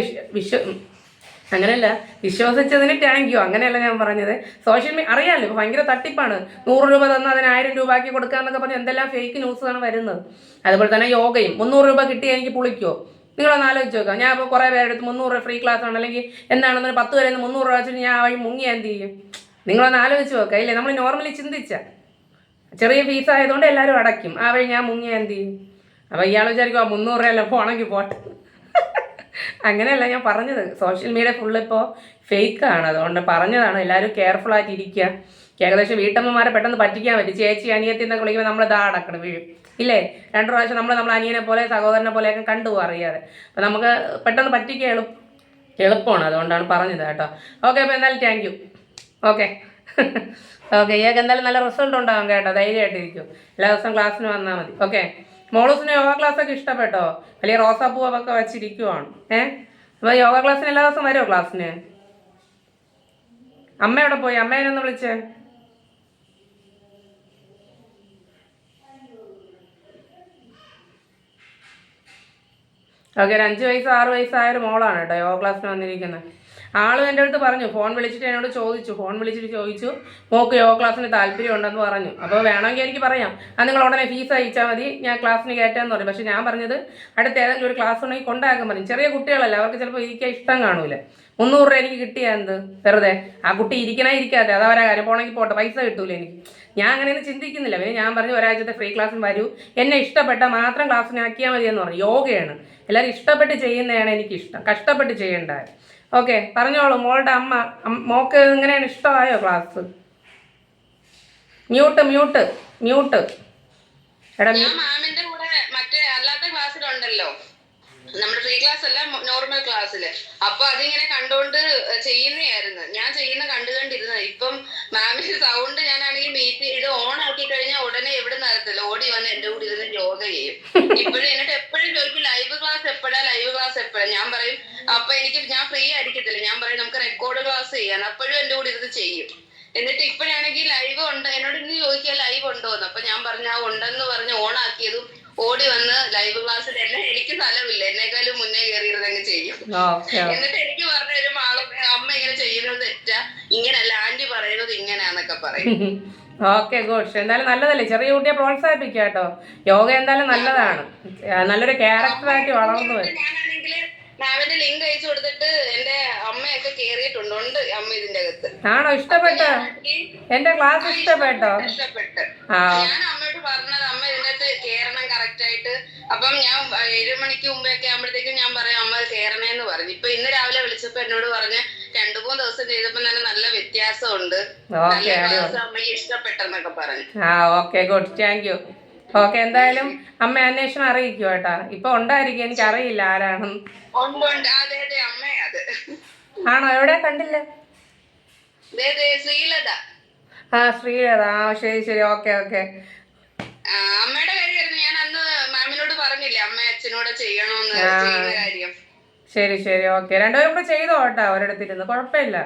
അങ്ങനെയല്ല, വിശ്വസിച്ചതിന് താങ്ക് യു, അങ്ങനെയല്ല ഞാൻ പറഞ്ഞത്. സോഷ്യൽ മീഡിയ അറിയാമല്ലോ, ഇപ്പോൾ ഭയങ്കര തട്ടിപ്പാണ്. 100 രൂപ തന്ന് അതിന് 1000 രൂപ ആക്കി കൊടുക്കുക എന്നൊക്കെ പറഞ്ഞ് എന്തെല്ലാം ഫേക്ക് ന്യൂസാണ് വരുന്നത്. അതുപോലെ തന്നെ യോഗയും 300 രൂപ കിട്ടിയാൽ എനിക്ക് പുളിക്കുമോ? നിങ്ങളൊന്ന് ആലോചിച്ച് നോക്കാം. ഞാൻ ഇപ്പോൾ കുറേ പേരെടുത്ത് 300 രൂപ ഫ്രീ ക്ലാസ് ആണ്, അല്ലെങ്കിൽ എന്താണെന്ന് 10 പേരെ 300 രൂപ വെച്ചിട്ട് ഞാൻ വഴി മുങ്ങിയാൽ എന്ത് ചെയ്യും? നിങ്ങളൊന്ന് ആലോചിച്ച് നോക്കാം. ഇല്ലേ, നമ്മൾ നോർമലി ചിന്തിച്ച ചെറിയ ഫീസ് ആയതുകൊണ്ട് എല്ലാവരും അടയ്ക്കും. ആ വഴി ഞാൻ മുങ്ങിയാൽ എന്ത് ചെയ്യും? അപ്പോൾ ഇയാൾ വിചാരിക്കും 300 രൂപയല്ല പോണെങ്കിൽ പോട്ടെ. അങ്ങനെയല്ല ഞാൻ പറഞ്ഞത്. സോഷ്യൽ മീഡിയ ഫുള്ളിപ്പോൾ ഫേക്കാണ്, അതുകൊണ്ട് പറഞ്ഞതാണ്. എല്ലാവരും കെയർഫുൾ ആയിട്ട് ഇരിക്കുക. ഏകദേശം വീട്ടമ്മമാരെ പെട്ടെന്ന് പറ്റിക്കാൻ പറ്റും. ചേച്ചി അനിയത്തി എന്നൊക്കെ വിളിക്കുമ്പോൾ നമ്മൾ ഇതാ അടക്കണം, വീഴും. ഇല്ലേ, 2 പ്രാവശ്യം നമ്മൾ അനിയനെ പോലെ സഹോദരനെ പോലെയൊക്കെ കണ്ടുപോകും അറിയാതെ. അപ്പം നമുക്ക് പെട്ടെന്ന് പറ്റിക്കുക എളുപ്പമാണ്, അതുകൊണ്ടാണ് പറഞ്ഞത് കേട്ടോ. ഓക്കെ, അപ്പോൾ എന്തായാലും താങ്ക് യു. ഓക്കെ ഓക്കെ, ഇയാൾക്ക് എന്തായാലും നല്ല റിസൾട്ട് ഉണ്ടാകും കേട്ടോ, ധൈര്യമായിട്ടിരിക്കും. എല്ലാ ദിവസവും ക്ലാസ്സിന് വന്നാൽ മതി. ഓക്കെ, മോളൂസിന് യോഗ ക്ലാസ്സൊക്കെ ഇഷ്ടപ്പെട്ടോ? വലിയ റോസാപ്പൂവൊക്കെ വെച്ചിരിക്കുവാണ്. അപ്പോൾ യോഗ ക്ലാസ്സിന് എല്ലാ ദിവസവും വരുമോ ക്ലാസ്സിന്? അമ്മ എവിടെ പോയി? അമ്മേനൊന്ന് വിളിച്ചേ. ഓക്കെ, ഒരു 5 വയസ്സ് 6 വയസ്സായൊരു മോളാണ് കേട്ടോ യോഗ ക്ലാസ്സിന് വന്നിരിക്കുന്നത്. ആളും എൻ്റെ അടുത്ത് പറഞ്ഞു, ഫോൺ വിളിച്ചിട്ട് എന്നോട് ചോദിച്ചു മോക്ക് യോഗ ക്ലാസ്സിന് താല്പര്യം ഉണ്ടെന്ന് പറഞ്ഞു. അപ്പോൾ വേണമെങ്കിൽ എനിക്ക് പറയാം, അത് നിങ്ങൾ ഉടനെ ഫീസ് അയച്ചാൽ മതി, ഞാൻ ക്ലാസ്സിന് കയറ്റാമെന്ന് പറയും. പക്ഷേ ഞാൻ പറഞ്ഞത് അടുത്ത ഏതെങ്കിലും ഒരു ക്ലാസ് ഉണ്ടെങ്കിൽ കൊണ്ടാക്കാൻ പറയും. ചെറിയ കുട്ടികളല്ല, അവർക്ക് ചിലപ്പോൾ ഇരിക്കാൻ ഇഷ്ടം കാണൂല. 300 രൂപ എനിക്ക് കിട്ടിയാൽ എന്ത് വെറുതെ? ആ കുട്ടി ഇരിക്കാതെ അതവരെ കാര്യം, പോണെങ്കിൽ പോട്ടെ, പൈസ കിട്ടൂല എനിക്ക്. ഞാൻ അങ്ങനെയൊന്നും ചിന്തിക്കുന്നില്ല. പിന്നെ ഞാൻ പറഞ്ഞു, ഒരാഴ്ചത്തെ ഫ്രീ ക്ലാസ്സിന് വരൂ, എന്നെ ഇഷ്ടപ്പെട്ടാൽ മാത്രം ക്ലാസ്സിന് ആക്കിയാൽ മതി എന്ന് പറഞ്ഞു. യോഗയാണ്, എല്ലാവരും ഇഷ്ടപ്പെട്ട് ചെയ്യുന്നതാണ് എനിക്കിഷ്ടം, കഷ്ടപ്പെട്ട് ചെയ്യേണ്ട. ഓക്കെ, പറഞ്ഞോളൂ മോളുടെ അമ്മ. മോക്ക് ഇങ്ങനെയാണ് ഇഷ്ടമായോ ക്ലാസ്? മ്യൂട്ട് എടാ. ഞാൻ മാമിന്റെ കൂടെ മറ്റേ അല്ലാത്ത ക്ലാസ്സിലുണ്ടല്ലോ, നമ്മുടെ ഫ്രീ ക്ലാസ് അല്ല, നോർമൽ ക്ലാസ്സില്. അപ്പൊ അതിങ്ങനെ കണ്ടോണ്ട് ചെയ്യുന്നതായിരുന്നു, ഞാൻ ചെയ്യുന്ന കണ്ടുകൊണ്ടിരുന്നത്. ഇപ്പം മാമിന്റെ സൗണ്ട് ഞാനാണെങ്കിൽ മീറ്റ് ചെയ്ത് ഓൺ ആക്കി കഴിഞ്ഞാൽ ഉടനെ എവിടെ നടത്തില്ല, ഓടി വന്ന് എന്റെ കൂടെ ഇരുന്ന് യോഗ ചെയ്യും. ഇപ്പോഴും എന്നിട്ട് എപ്പോഴും ചോദിക്കും ലൈവ് ക്ലാസ് എപ്പോഴാ. ഞാൻ പറയും, അപ്പൊ ഞാൻ ഫ്രീ ആയിരിക്കത്തില്ല, ഞാൻ പറയും നമുക്ക് റെക്കോർഡ് ക്ലാസ് ചെയ്യാൻ. അപ്പോഴും എന്റെ കൂടെ ഇരുന്ന് ചെയ്യും. എന്നിട്ട് ഇപ്പോഴാണെങ്കിൽ ലൈവ് ഉണ്ട്, എന്നോട് ഇന്ന് ചോദിക്കുക ലൈവ് ഉണ്ടോന്ന്. അപ്പൊ ഞാൻ പറഞ്ഞു ആ ഉണ്ടെന്ന് പറഞ്ഞ് ഓൺ ആക്കിയതും ഓടി വന്ന് ലൈവ് ക്ലാസ്സിൽ എനിക്ക് സ്ഥലമില്ല, എന്നെക്കാളും മുന്നേ കയറിയിരുന്നങ്ങ് ചെയ്യും. എന്നിട്ട് എനിക്ക് പറഞ്ഞു തരും, അമ്മ ഇങ്ങനെ ചെയ്യുന്നത് തെറ്റാ, ഇങ്ങനല്ല ആന്റി പറയുന്നത് ഇങ്ങനെയാന്നൊക്കെ പറയും. Okay, good. എന്തായാലും നല്ലതല്ലേ, ചെറിയ കുട്ടിയെ പ്രോത്സാഹിപ്പിക്കുക കേട്ടോ. യോഗ എന്തായാലും നല്ലതാണ്, നല്ലൊരു ക്യാരക്ടറായിട്ട് വളർന്നു വരും. ഞാനാണെങ്കിൽ മാമിന്റെ ലിങ്ക് അയച്ചു കൊടുത്തിട്ട് എന്റെ അമ്മയൊക്കെ കേറിയിട്ടുണ്ട്, അമ്മ ഇതിന്റെ അകത്ത്. ആണോ? ഇഷ്ടപ്പെട്ടോ എന്റെ ക്ലാസ്? ഇഷ്ടപ്പെട്ടോ? ഞാൻ അമ്മയോട് പറഞ്ഞത് അമ്മ ഇതിന്റെ അകത്ത് കേറണം കറക്റ്റ് ആയിട്ട്. അപ്പം ഞാൻ 7 മണിക്ക് മുമ്പൊക്കെ ആകുമ്പോഴത്തേക്കും ഞാൻ പറയാം അമ്മ കേറണേന്ന് പറഞ്ഞു. ഇപ്പൊ ഇന്ന് രാവിലെ വിളിച്ചപ്പോ എന്നോട് പറഞ്ഞ് 2-3 ദിവസം ചെയ്തപ്പോ തന്നെ നല്ല വ്യത്യാസമുണ്ട്, അമ്മയ്ക്ക് ഇഷ്ടപ്പെട്ടെന്നൊക്കെ പറഞ്ഞു. Okay, good, thank you. Okay, എന്തായാലും അമ്മ അന്വേഷണം അറിയിക്കും കേട്ടാ. ഇപ്പൊ ഉണ്ടായിരിക്കും, എനിക്ക് അറിയില്ല ആരാണെന്ന്. ആണോ? എവിടെ കണ്ടില്ല? ശ്രീലത. ശ്രീലത. ശരി. ഓക്കെ. അമ്മയുടെ കാര്യമായിരുന്നു, ഞാൻ അന്ന് മാമിനോട് പറഞ്ഞില്ലേ അമ്മ അച്ഛനോട് ചെയ്യണോന്ന് ചെയ്യുന്ന കാര്യം. ശരി. ഓക്കെ, രണ്ടുപേരും കൂടെ ചെയ്തോ കേട്ടോ, ഒരിടത്തിരുന്ന്, കുഴപ്പമില്ല.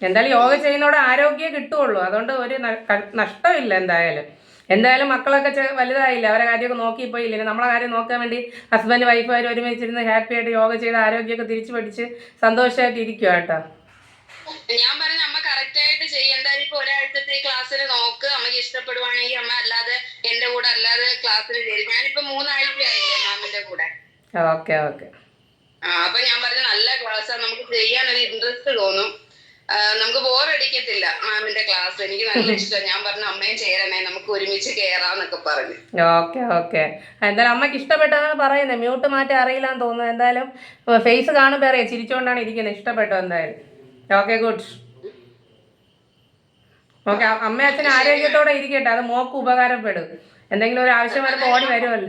എന്തായാലും യോഗ ചെയ്യുന്നതോടെ ആരോഗ്യം കിട്ടുള്ളൂ, അതുകൊണ്ട് ഒരു നഷ്ടമില്ല. എന്തായാലും മക്കളൊക്കെ വലുതായില്ല, അവരെ കാര്യമൊക്കെ നോക്കിപ്പോയില്ലേ, നമ്മളെ കാര്യം നോക്കാൻ വേണ്ടി ഹസ്ബൻഡ് വൈഫുകാർ ഒരുമിച്ചിരുന്ന് ഹാപ്പി ആയിട്ട് യോഗ ചെയ്ത് ആരോഗ്യമൊക്കെ തിരിച്ചു പഠിച്ച് സന്തോഷമായിട്ട് ഇരിക്കുക കേട്ടോ. ഞാൻ പറഞ്ഞ അമ്മ കറക്റ്റ് ആയിട്ട് ചെയ്യും. എന്തായാലും ഇപ്പൊ ഒരാഴ്ചത്തെ ക്ലാസ്സിൽ നോക്ക്, അമ്മക്ക് ഇഷ്ടപ്പെടുവാണെങ്കിൽ അമ്മ അല്ലാതെ എന്റെ കൂടെ അല്ലാതെ ക്ലാസ്സിൽ ചേരും. ഞാനിപ്പോ 3 ആഴ്ചയായില്ലേ മാമിന്റെ കൂടെ. ഓക്കെ. അപ്പൊ ഞാൻ പറഞ്ഞ നല്ല ക്ലാസ്സാണ്, നമുക്ക് ചെയ്യാൻ ഒരു ഇൻട്രസ്റ്റ് തോന്നും, നമുക്ക് ബോറടിക്കത്തില്ല മാമിന്റെ ക്ലാസ്. എനിക്ക് നല്ല ഇഷ്ടം. ഞാൻ പറഞ്ഞു അമ്മയും ചേരണേ, നമുക്ക് ഒരുമിച്ച് കേറാന്നൊക്കെ പറഞ്ഞു. ഓക്കെ. എന്തായാലും അമ്മക്ക് ഇഷ്ടപ്പെട്ടതാണ് പറയുന്നത്. മ്യൂട്ട് മാറ്റാൻ അറിയില്ലാന്ന് തോന്നുന്നു. എന്തായാലും ഫേസ് കാണുമ്പോൾ അറിയാം, ചിരിച്ചുകൊണ്ടാണ് ഇരിക്കുന്നത്. ഇഷ്ടപ്പെട്ടോ എന്തായാലും? Okay, good. ഓക്കെ, അമ്മ അച്ഛൻ ആരോഗ്യത്തോടെ ഇരിക്കട്ടെ, അത് മോക്ക് ഉപകാരപ്പെടും. എന്തെങ്കിലും ഒരു ആവശ്യം വരുമ്പോൾ ഓടി വരുമല്ലോ.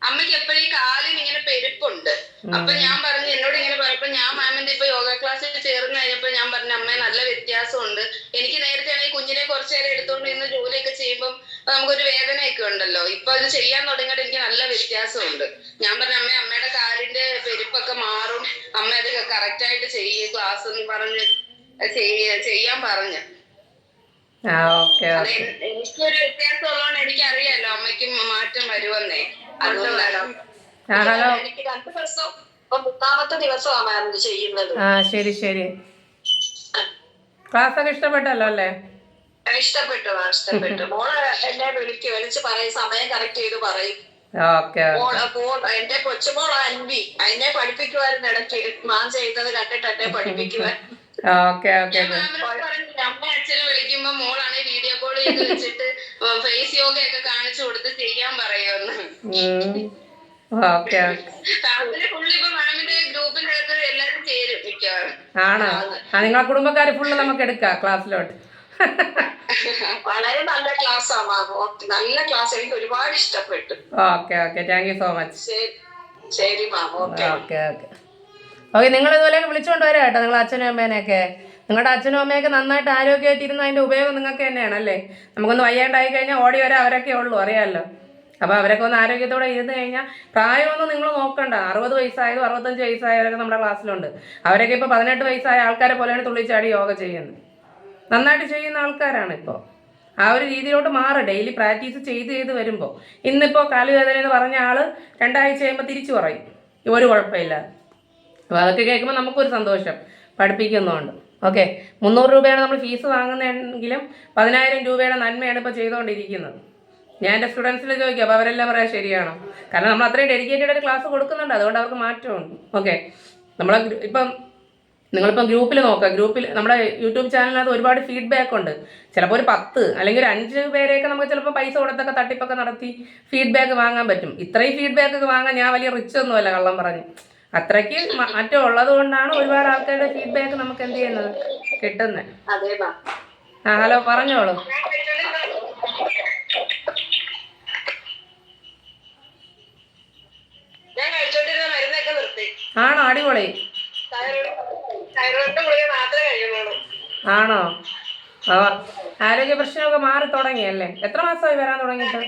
അമ്മയ്ക്ക് എപ്പോഴും ഈ കാലിന് ഇങ്ങനെ പെരുപ്പുണ്ട്. അപ്പൊ ഞാൻ പറഞ്ഞു, എന്നോട് ഇങ്ങനെ പറഞ്ഞപ്പോ ഞാൻ മാമിന്റെ ഇപ്പൊ യോഗ ക്ലാസ്സിൽ ചേർന്ന് കഴിഞ്ഞപ്പോ ഞാൻ പറഞ്ഞു അമ്മ നല്ല വ്യത്യാസമുണ്ട്. എനിക്ക് നേരത്തെ ആണെങ്കിൽ കുഞ്ഞിനെ കുറച്ചു നേരം എടുത്തോണ്ട് ഇന്ന് ജോലിയൊക്കെ ചെയ്യുമ്പോൾ നമുക്കൊരു വേദനയൊക്കെ ഉണ്ടല്ലോ, ഇപ്പൊ അത് ചെയ്യാൻ തുടങ്ങിയിട്ട് എനിക്ക് നല്ല വ്യത്യാസമുണ്ട്. ഞാൻ പറഞ്ഞു അമ്മയുടെ കാലിന്റെ പെരുപ്പൊക്കെ മാറും, അമ്മ അത് കറക്റ്റ് ആയിട്ട് ചെയ്യേ ക്ലാസ് എന്ന് പറഞ്ഞ് ചെയ്യാൻ പറഞ്ഞു. എനിക്കൊരു വ്യത്യാസം ഉള്ളതുകൊണ്ട് എനിക്കറിയാലോ അമ്മയ്ക്ക് മാറ്റം വരുമെന്നേ. അതുകൊണ്ടാണ് എനിക്ക് 2 ദിവസം, ഇപ്പൊ 3-ാമത്തെ ദിവസമാണ് ചെയ്യുന്നത്. ശരി. ക്ലാസ് ഒക്കെ ഇഷ്ടപ്പെട്ടല്ലോ അല്ലേ? ഇഷ്ടപ്പെട്ടു. മോള് എന്നെ വിളിച്ച് പറയും, സമയം കറക്റ്റ് ചെയ്ത് പറയും. എന്റെ കൊച്ചുമോൾ അൻവി, അതിനെ പഠിപ്പിക്കുവായിരുന്നു ഇടയ്ക്ക്, മാൻ ചെയ്യുന്നത് കണ്ടിട്ട് എന്നെ പഠിപ്പിക്കുവാൻ. അമ്മ അച്ഛനെ വിളിക്കുമ്പോ മോളാണ് വീഡിയോ കോൾ ചെയ്ത് വെച്ചിട്ട് ഫേസ് യോഗയൊക്കെ കാണിച്ചു കൊടുത്ത് ചെയ്യാൻ പറയുമെന്ന്. ഫുള്ളിപ്പോ മാമിന്റെ ഗ്രൂപ്പിന്റെ അകത്ത് എല്ലാരും ചേരും മിക്കവാറും. ആണോ? നിങ്ങളെ കുടുംബക്കാര് ഫുള്ള് നമുക്ക് എടുക്കാം ക്ലാസ്സിലോട്ട്. വളരെ നല്ല ക്ലാസ്സാണ്, നല്ല ക്ലാസ്, എനിക്ക് ഒരുപാട് ഇഷ്ടപ്പെട്ടു. Okay, thank you so much. ശരി മാം. ഓക്കെ. ഓക്കെ, നിങ്ങൾ ഇതുപോലെയൊക്കെ വിളിച്ചുകൊണ്ട് വരാം കേട്ടോ നിങ്ങൾ അച്ഛനും അമ്മേനെയൊക്കെ. നിങ്ങളുടെ അച്ഛനും അമ്മയൊക്കെ നന്നായിട്ട് ആരോഗ്യമായിട്ടിരുന്ന അതിൻ്റെ ഉപയോഗം നിങ്ങൾക്ക് തന്നെയാണ് അല്ലേ. നമുക്കൊന്ന് വയ്യാണ്ടായി കഴിഞ്ഞാൽ ഓടി വരാൻ അവരൊക്കെ ഉള്ളൂ, അറിയാമല്ലോ. അപ്പോൾ അവരൊക്കെ ഒന്ന് ആരോഗ്യത്തോടെ ഇരുന്ന് കഴിഞ്ഞാൽ പ്രായമൊന്നും നിങ്ങൾ നോക്കണ്ട. 60 വയസ്സായതും 65 വയസ്സായവരൊക്കെ നമ്മുടെ ക്ലാസ്സിലുണ്ട്. അവരൊക്കെ ഇപ്പോൾ 18 വയസ്സായ ആൾക്കാരെ പോലെയാണ് തുള്ളിച്ചാടി യോഗ ചെയ്യുന്നത്. നന്നായിട്ട് ചെയ്യുന്ന ആൾക്കാരാണ് ഇപ്പോൾ. ആ ഒരു രീതിയിലോട്ട് മാറും. ഡെയിലി പ്രാക്ടീസ് ചെയ്ത് വരുമ്പോൾ ഇന്നിപ്പോൾ കാലുവേദന എന്ന് പറഞ്ഞ ആൾ 2 ആഴ്ച കഴിയുമ്പോൾ തിരിച്ചു പറയും ഒരു കുഴപ്പമില്ല. അപ്പോൾ അതൊക്കെ കേൾക്കുമ്പോൾ നമുക്കൊരു സന്തോഷം. പഠിപ്പിക്കുന്നുണ്ട്. ഓക്കെ, 300 രൂപയാണ് നമ്മൾ ഫീസ് വാങ്ങുന്നതെങ്കിലും 10,000 രൂപയുടെ നന്മയാണ് ഇപ്പോൾ ചെയ്തുകൊണ്ടിരിക്കുന്നത്. ഞാൻ എൻ്റെ സ്റ്റുഡൻസിനെ ചോദിക്കും, അപ്പോൾ അവരെല്ലാം പറയാം ശരിയാണോ. കാരണം നമ്മൾ അത്രയും ഡെഡിക്കേറ്റഡ് ആയിട്ട് ക്ലാസ് കൊടുക്കുന്നുണ്ട്, അതുകൊണ്ട് അവർക്ക് മാറ്റമുണ്ട്. ഓക്കെ, നമ്മളെ നിങ്ങളിപ്പം ഗ്രൂപ്പിൽ നോക്കുക. ഗ്രൂപ്പിൽ നമ്മുടെ യൂട്യൂബ് ചാനലിനകത്ത് ഒരുപാട് ഫീഡ്ബാക്ക് ഉണ്ട്. ചിലപ്പോൾ ഒരു 10 അല്ലെങ്കിൽ ഒരു 5 പേരെയൊക്കെ നമുക്ക് ചിലപ്പോൾ പൈസ കൊടുത്തൊക്കെ തട്ടിപ്പൊക്കെ നടത്തി ഫീഡ്ബാക്ക് വാങ്ങാൻ പറ്റും. ഇത്രയും ഫീഡ്ബാക്ക് വാങ്ങാൻ ഞാൻ വലിയ റിച്ച് ഒന്നുമല്ല, കള്ളം പറഞ്ഞ്. അത്രയ്ക്ക് മാറ്റം ഉള്ളത് കൊണ്ടാണ് ഒരുപാട് ആൾക്കാരുടെ ഫീഡ്ബാക്ക് നമുക്ക് എന്ത് ചെയ്യുന്നത് കിട്ടുന്നത്. ആ ഹലോ, പറഞ്ഞോളൂ. ആണോ, അടിപൊളി. ആണോ, ആരോഗ്യ പ്രശ്നമൊക്കെ മാറി തുടങ്ങിയല്ലേ. എത്ര മാസമായി വരാൻ തുടങ്ങിയിട്ട്?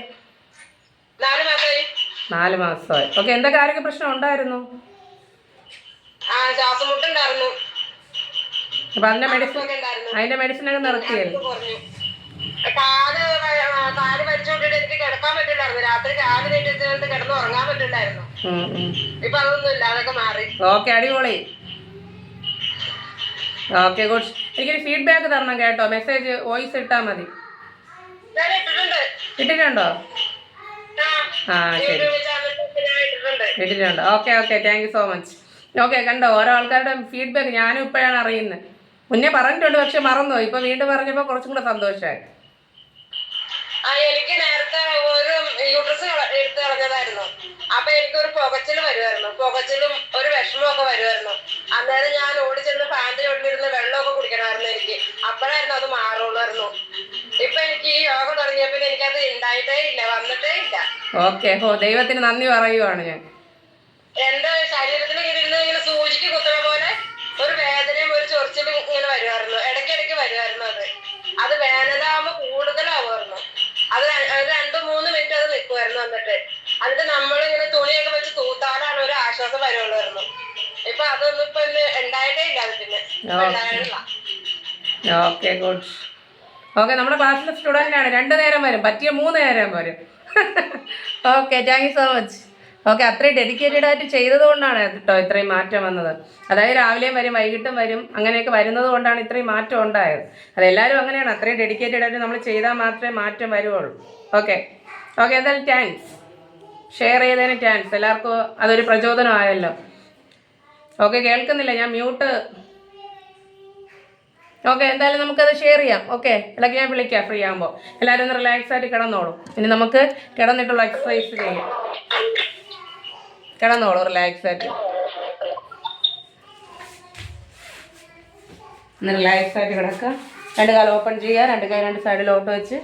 4 മാസമായി. ഓക്കെ, എന്തൊക്കെ ആരോഗ്യ പ്രശ്നം ഉണ്ടായിരുന്നു? അപ്പൊ അതിന്റെ മെഡിസിൻ ഒക്കെ നിർത്തിയല്ലേ? കാല് വലിച്ചോണ്ടിട്ട് എനിക്ക് കിടക്കാൻ പറ്റില്ലായിരുന്നു. രാത്രി കാല് നീട്ടിട്ട് കിടന്ന് ഉറങ്ങാൻ പറ്റില്ലായിരുന്നു. ഇപ്പൊ അതൊന്നും ഇല്ല, അതൊക്കെ മാറി. ഓക്കെ, അടിപൊളി. Okay, good. എനിക്കൊരു ഫീഡ്ബാക്ക് തരണം കേട്ടോ. മെസ്സേജ് വോയിസ് ഇട്ടാൽ മതി. ഇട്ടിട്ടുണ്ടോ? ആ ശരി, ഇട്ടിട്ടുണ്ട്. Okay okay, thank you so much. Okay, കണ്ടോ ഓരോ ആൾക്കാരുടെ ഫീഡ്ബാക്ക് ഞാനും ഇപ്പോഴാണ് അറിയുന്നത്. മുന്നേ പറഞ്ഞിട്ടുണ്ട്, പക്ഷെ മറന്നു. ഇപ്പൊ വീണ്ടും പറഞ്ഞപ്പോൾ കുറച്ചും കൂടെ സന്തോഷമായി. എനിക്ക് നേരത്തെ ഒരു യൂട്രസ് എടുത്ത് കളഞ്ഞതായിരുന്നു. അപ്പൊ എനിക്കൊരു പുകച്ചില് വരുമായിരുന്നു, പുകച്ചിലും ഒരു വിഷമമൊക്കെ വരുമായിരുന്നു. അന്നേരം ഞാൻ ഓടി ചെന്ന് ഫാൻ്റെ ചോട്ടിലിരുന്ന് വെള്ളമൊക്കെ കുടിക്കണമായിരുന്നു എനിക്ക്. അപ്പോഴായിരുന്നു അത് മാറുള്ളായിരുന്നു. ഇപ്പൊ എനിക്ക് ഈ യോഗ തുടങ്ങിയപ്പോ എനിക്കത് ഉണ്ടായിട്ടേ ഇല്ല, വന്നിട്ടേ ഇല്ല. ഓക്കെ, ദൈവത്തിന് നന്ദി പറയുവാണ് ഞാൻ. എന്റെ ശരീരത്തിൽ ഇങ്ങനെ സൂചിക്ക് കുത്തുന്ന പോലെ ഒരു വേദനയും ഒരു ചൊറിച്ചിലും ഇങ്ങനെ വരുമായിരുന്നു. ഇടയ്ക്കിടയ്ക്ക് വരുമായിരുന്നു. അത് വേനലാകുമ്പോ കൂടുതലാവുമായിരുന്നു. അത് 2-3 മിനിറ്റ് അത് നിൽക്കുമായിരുന്നു. എന്നിട്ട് നമ്മളിങ്ങനെ തുണിയൊക്കെ വെച്ച് തൂത്താലാണ് ഒരു ആശ്വാസം വരുള്ളായിരുന്നു. ഇപ്പൊ അതൊന്നും ഇപ്പൊ ഉണ്ടായിട്ടേ ഇല്ല. അത് പിന്നെ ഉണ്ടായിട്ടില്ല. Okay, good. ഓക്കെ, നമ്മുടെ ക്ലാസ്സിലെ സ്റ്റുഡൻ്റ് ആണ്. 2 നേരം വരും, പറ്റിയ 3 നേരം വരും. Okay, thank you so much. Okay, അത്രയും ഡെഡിക്കേറ്റഡ് ആയിട്ട് ചെയ്തത് കൊണ്ടാണ് കേട്ടോ ഇത്രയും മാറ്റം വന്നത്. അതായത് രാവിലെയും വരും വൈകിട്ടും വരും, അങ്ങനെയൊക്കെ വരുന്നത് കൊണ്ടാണ് ഇത്രയും മാറ്റം ഉണ്ടായത്. അതെല്ലാവരും അങ്ങനെയാണ്, അത്രയും ഡെഡിക്കേറ്റഡ് ആയിട്ട് നമ്മൾ ചെയ്താൽ മാത്രമേ മാറ്റം വരുവുള്ളൂ. ഓക്കെ ഓക്കെ, എന്തായാലും താങ്ക്സ്. ഷെയർ ചെയ്തതിന് താങ്ക്സ്. എല്ലാവർക്കും അതൊരു പ്രചോദനമായല്ലോ. ഓക്കെ, കേൾക്കുന്നില്ല, ഞാൻ മ്യൂട്ട്. ഓക്കെ, എന്തായാലും നമുക്കത് ഷെയർ ചെയ്യാം. ഓക്കെ, ഇടയ്ക്ക് ഞാൻ വിളിക്കാം ഫ്രീ ആകുമ്പോൾ. എല്ലാവരും ഒന്ന് റിലാക്സ് ആയിട്ട് കിടന്നോളൂ. ഇനി നമുക്ക് കിടന്നിട്ടുള്ള എക്സസൈസ് ചെയ്യാം. കിടന്നോളൂ റിലാക്സ് ആയിട്ട്. ഒന്ന് റിലാക്സ് ആയിട്ട് കിടക്കുക. 2 കാലം ഓപ്പൺ ചെയ്യുക, 2 കൈ 2 സൈഡിലോട്ട് വെച്ച്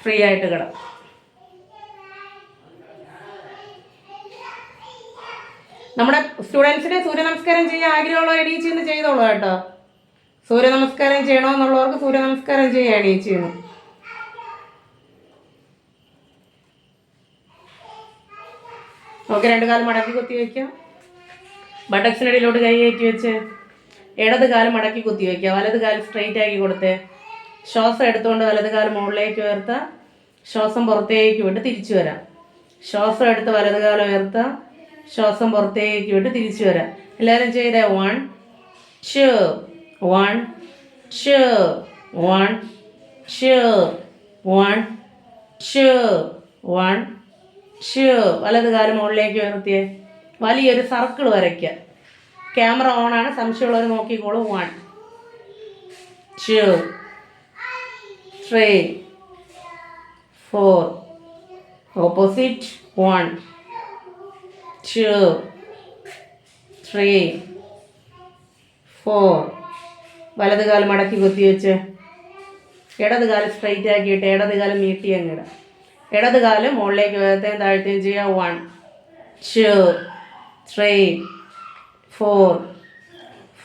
ഫ്രീ ആയിട്ട് കിടക്കുക. നമ്മുടെ സ്റ്റുഡൻസിന് സൂര്യ നമസ്കാരം ചെയ്യാൻ ആഗ്രഹമുള്ളവർ എണീച്ച് നിന്ന് ചെയ്തോളൂ കേട്ടോ. സൂര്യ നമസ്കാരം ചെയ്യണമെന്നുള്ളവർക്ക് സൂര്യ നമസ്കാരം ചെയ്യാൻ എണീച്ച് ചെയ്യുന്നു. ഓക്കെ, 2 കാലം മടക്കി കുത്തി വയ്ക്കുക. ബട്ടക്സിനടിയിലോട്ട് കൈ കയറ്റി വെച്ച് ഇടത് കാലം മടക്കി കുത്തി വയ്ക്കുക. വലത് കാലം സ്ട്രെയിറ്റ് ആക്കി കൊടുത്തേ. ശ്വാസം എടുത്തുകൊണ്ട് വലത് കാലം മുകളിലേക്ക് ഉയർത്തുക. ശ്വാസം പുറത്തേക്ക് വിട്ട് തിരിച്ചു വരാം. ശ്വാസം എടുത്ത് വലത് കാലം ഉയർത്തുക. ശ്വാസം പുറത്തേക്ക് വിട്ട് തിരിച്ചു വരാം. എല്ലാവരും ചെയ്തേ. 1 2 1 2 1 2 1 2 1 2. വലത് കാലം മുകളിലേക്ക് ഉയർത്തിയേ. വലിയൊരു സർക്കിൾ വരയ്ക്കുക. ക്യാമറ ഓണാണ്, സംശയമുള്ളവർ നോക്കിക്കോളൂ. 1 2 3 4. ഓപ്പോസിറ്റ്. 1 2 3 4. വലത് കാലം മടക്കി കുത്തി വെച്ച് ഇടത് കാലം സ്ട്രൈറ്റ് ആക്കിയിട്ട് ഇടത് കാലം നീട്ടി അങ്ങിടാം. ഇടത് കാലം മുകളിലേക്ക് ഉയർത്തുകയും താഴ്ത്തുകയും ചെയ്യുക. 1 2 3 4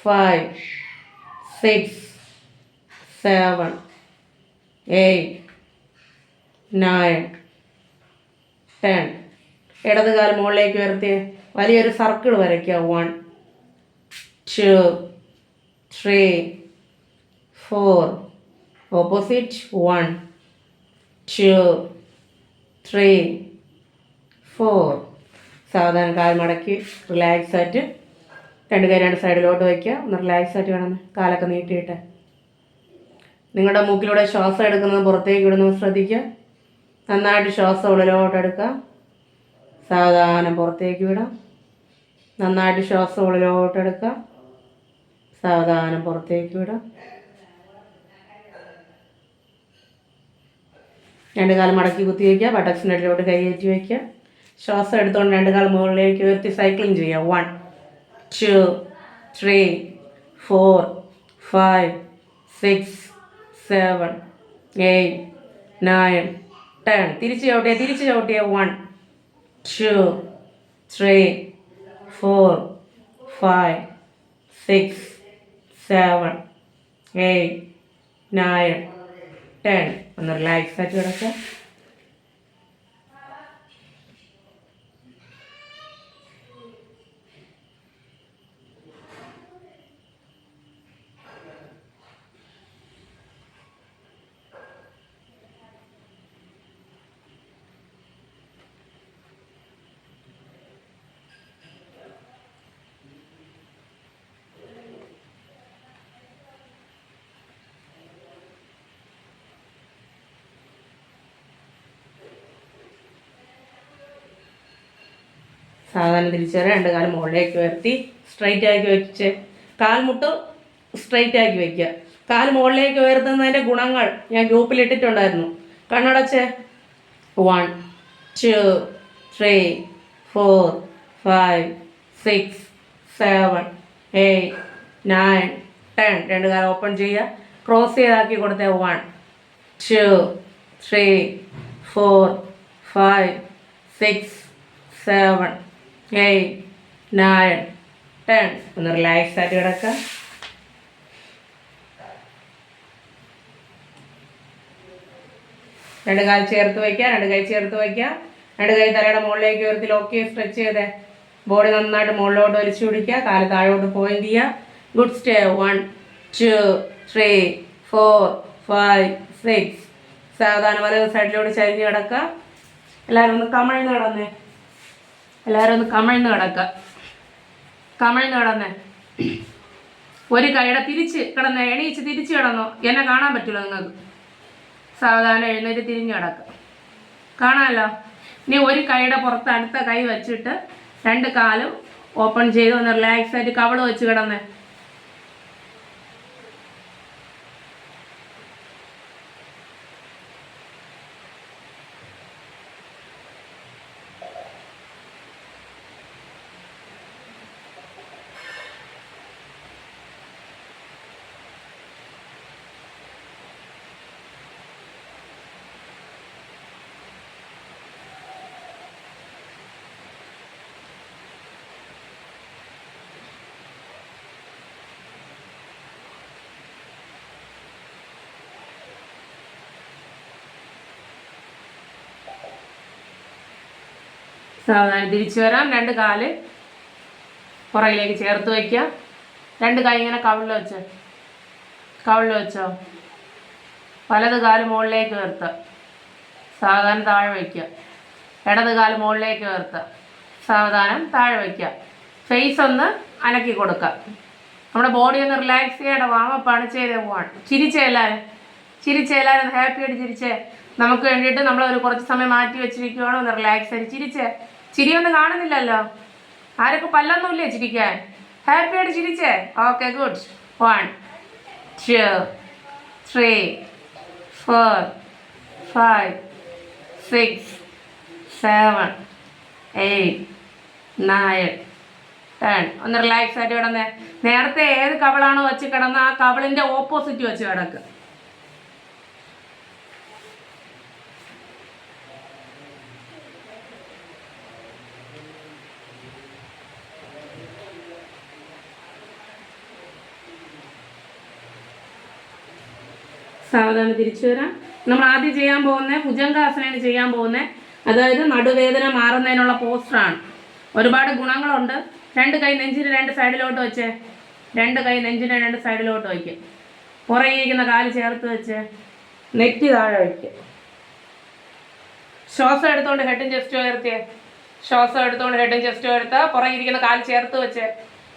5 6 7 8 9 10. ഇടത് കാൽ മുകളിലേക്ക് ഉയർത്തി വലിയൊരു സർക്കിൾ വരയ്ക്കുക. 1 2 3 4. ഓപ്പോസിറ്റ് 1 2 3 4. സാവധാനം കാൽ മടക്കി റിലാക്സ് ആയിട്ട് രണ്ട് കൈ രണ്ട് സൈഡിലോട്ട് വയ്ക്കുക. ഒന്ന് റിലാക്സ് ആയിട്ട് വേണം കാലൊക്കെ നീട്ടിയിട്ട്. നിങ്ങളുടെ മൂക്കിലൂടെ ശ്വാസം എടുക്കുന്നത് പുറത്തേക്ക് വിടുന്നത് ശ്രദ്ധിക്കുക. നന്നായിട്ട് ശ്വാസം ഉള്ളിലോട്ട് എടുക്കുക. സാവധാനം പുറത്തേക്ക് വിടാം. നന്നായിട്ട് ശ്വാസം ഉള്ളിലോട്ട് എടുക്കുക. സാവധാനം പുറത്തേക്ക് വിടാം. രണ്ട് കാലം മടക്കി കുത്തി വയ്ക്കുക. ബട്ടക്സിൻ്റെ ഇടയിലോട്ട് കൈ കയറ്റി വയ്ക്കുക. ശ്വാസം എടുത്തുകൊണ്ട് രണ്ട് കാലം മുകളിലേക്ക് ഉയർത്തി സൈക്ലിംഗ് ചെയ്യുക. 1 2 3 4 5 6 7 8 9 10. തിരിച്ച് ചവിട്ടിയ 1 2 3 4 5 6 7 8 9 10. ഒന്ന് റിലാക്സ് ആയിട്ട് കിടക്കുക. സാധാരണ തിരിച്ചു വരാം. രണ്ട് കാലം മുകളിലേക്ക് ഉയർത്തി സ്ട്രൈറ്റ് ആക്കി വെച്ച് കാൽമുട്ട് സ്ട്രൈറ്റ് ആക്കി വയ്ക്കുക. കാൽ മുകളിലേക്ക് ഉയർത്തുന്നതിൻ്റെ ഗുണങ്ങൾ ഞാൻ ഗ്രൂപ്പിൽ ഇട്ടിട്ടുണ്ടായിരുന്നു. കണ്ണടച്ച് 1 2 3 4 5 6 7 8 9 10. രണ്ട് കാലം ഓപ്പൺ ചെയ്യുക. ക്രോസ് ചെയ്താക്കി കൊടുത്തേ 1 2 3 4 5 6 7 8 9 10. ഒന്ന് റിലാക്സ് ആയിട്ട് കിടക്കുക. രണ്ട് കാൽ ചേർത്ത് വയ്ക്കുക. രണ്ട് കൈ ചേർത്ത് വയ്ക്കുക. രണ്ട് കൈ തലയുടെ മുകളിലേക്ക് ഉയർത്തി ലോക്ക് സ്ട്രെച്ച് ചെയ്ത് ബോഡി നന്നായിട്ട് മുകളിലോട്ട് വലിച്ചു പിടിക്കുക. കാല് താഴോട്ട് പോയിന്റ് ചെയ്യുക. Good stay. 1 2 3 4 5 6. സാവധാനം വലത് സൈഡിലോട്ട് ചരിഞ്ഞ് കിടക്കുക. എല്ലാവരും ഒന്ന് കമിഴ്ന്ന് കിടന്നേ. കമിഴ്ന്ന് കിടന്നേ. ഒരു കൈയുടെ തിരിച്ച് കിടന്നേ. എണീച്ച് തിരിച്ച് കിടന്നോ. എന്നെ കാണാൻ പറ്റില്ല നിങ്ങൾക്ക്. സാവധാനം എഴുന്നേറ്റ് തിരിഞ്ഞ് കിടക്കുക. കാണാമല്ലോ. ഇനി ഒരു കൈയുടെ പുറത്ത് അടുത്ത കൈ വെച്ചിട്ട് രണ്ട് കാലും ഓപ്പൺ ചെയ്ത് ഒന്ന് റിലാക്സ് ആയിട്ട് കവള് വെച്ച് കിടന്നേ. സാവധാനം തിരിച്ചു വരാം. രണ്ട് കാല് പുറകിലേക്ക് ചേർത്ത് വയ്ക്കുക. രണ്ട് കൈ ഇങ്ങനെ കവിളിൽ വെച്ചോ. വലത് കാല് മുകളിലേക്ക് ഉയർത്തുക. സാവധാനം താഴെ വയ്ക്കുക. ഇടത് കാല് മുകളിലേക്ക് ഉയർത്തുക. സാവധാനം താഴെ വയ്ക്കുക. ഫേസ് ഒന്ന് അനക്കി കൊടുക്കുക. നമ്മുടെ ബോഡി ഒന്ന് റിലാക്സ് ചെയ്യേണ്ട വാമപ്പാണ് ചെയ്ത് പോവാണ്. ചിരിച്ചേ എല്ലാവരും ഹാപ്പി ആയിട്ട് ചിരിച്ചേ. നമുക്ക് വേണ്ടിയിട്ട് നമ്മളൊരു കുറച്ച് സമയം മാറ്റി വെച്ചിരിക്കുകയാണോ ഒന്ന് റിലാക്സ് ആയിട്ട് ചിരിച്ചേ. ചിരിയൊന്നും കാണുന്നില്ലല്ലോ. ആരൊക്കെ പല്ലൊന്നുമില്ലേ ചിരിക്കാൻ? ഹാപ്പി ആയിട്ട് ചിരിച്ചേ. Okay good. 1 2 3 4 5 6 7 8 9 10. ഒന്ന് റിലാക്സ് ആയിട്ട് കിടന്നേ. നേരത്തെ ഏത് കവളാണോ വെച്ച് കിടന്ന ആ കവളിൻ്റെ ഓപ്പോസിറ്റ് വെച്ച് കിടക്കുക. സാവധാനം തിരിച്ചു വരാം. നമ്മൾ ആദ്യം ചെയ്യാൻ പോകുന്നത് ഭുജംഗാസനയാണ് ചെയ്യാൻ പോകുന്നത്. അതായത് നടുവേദന മാറുന്നതിനുള്ള പോസ്റ്ററാണ്. ഒരുപാട് ഗുണങ്ങളുണ്ട്. 2 കൈ നെഞ്ചിന് 2 സൈഡിലോട്ട് വെച്ച്, 2 കൈ നെഞ്ചിന് 2 സൈഡിലോട്ട് വയ്ക്കുക. പുറകിരിക്കുന്ന കാല് ചേർത്ത് വെച്ച് നെറ്റി താഴെ വയ്ക്കുക. ശ്വാസം എടുത്തുകൊണ്ട് ഹെഡും ചെസ്റ്റും ഉയർത്തിയേ. ശ്വാസം എടുത്തുകൊണ്ട് ഹെഡും ചെസ്റ്റും ഉയർത്തുക. പുറകിരിക്കുന്ന കാല് ചേർത്ത് വെച്ച്.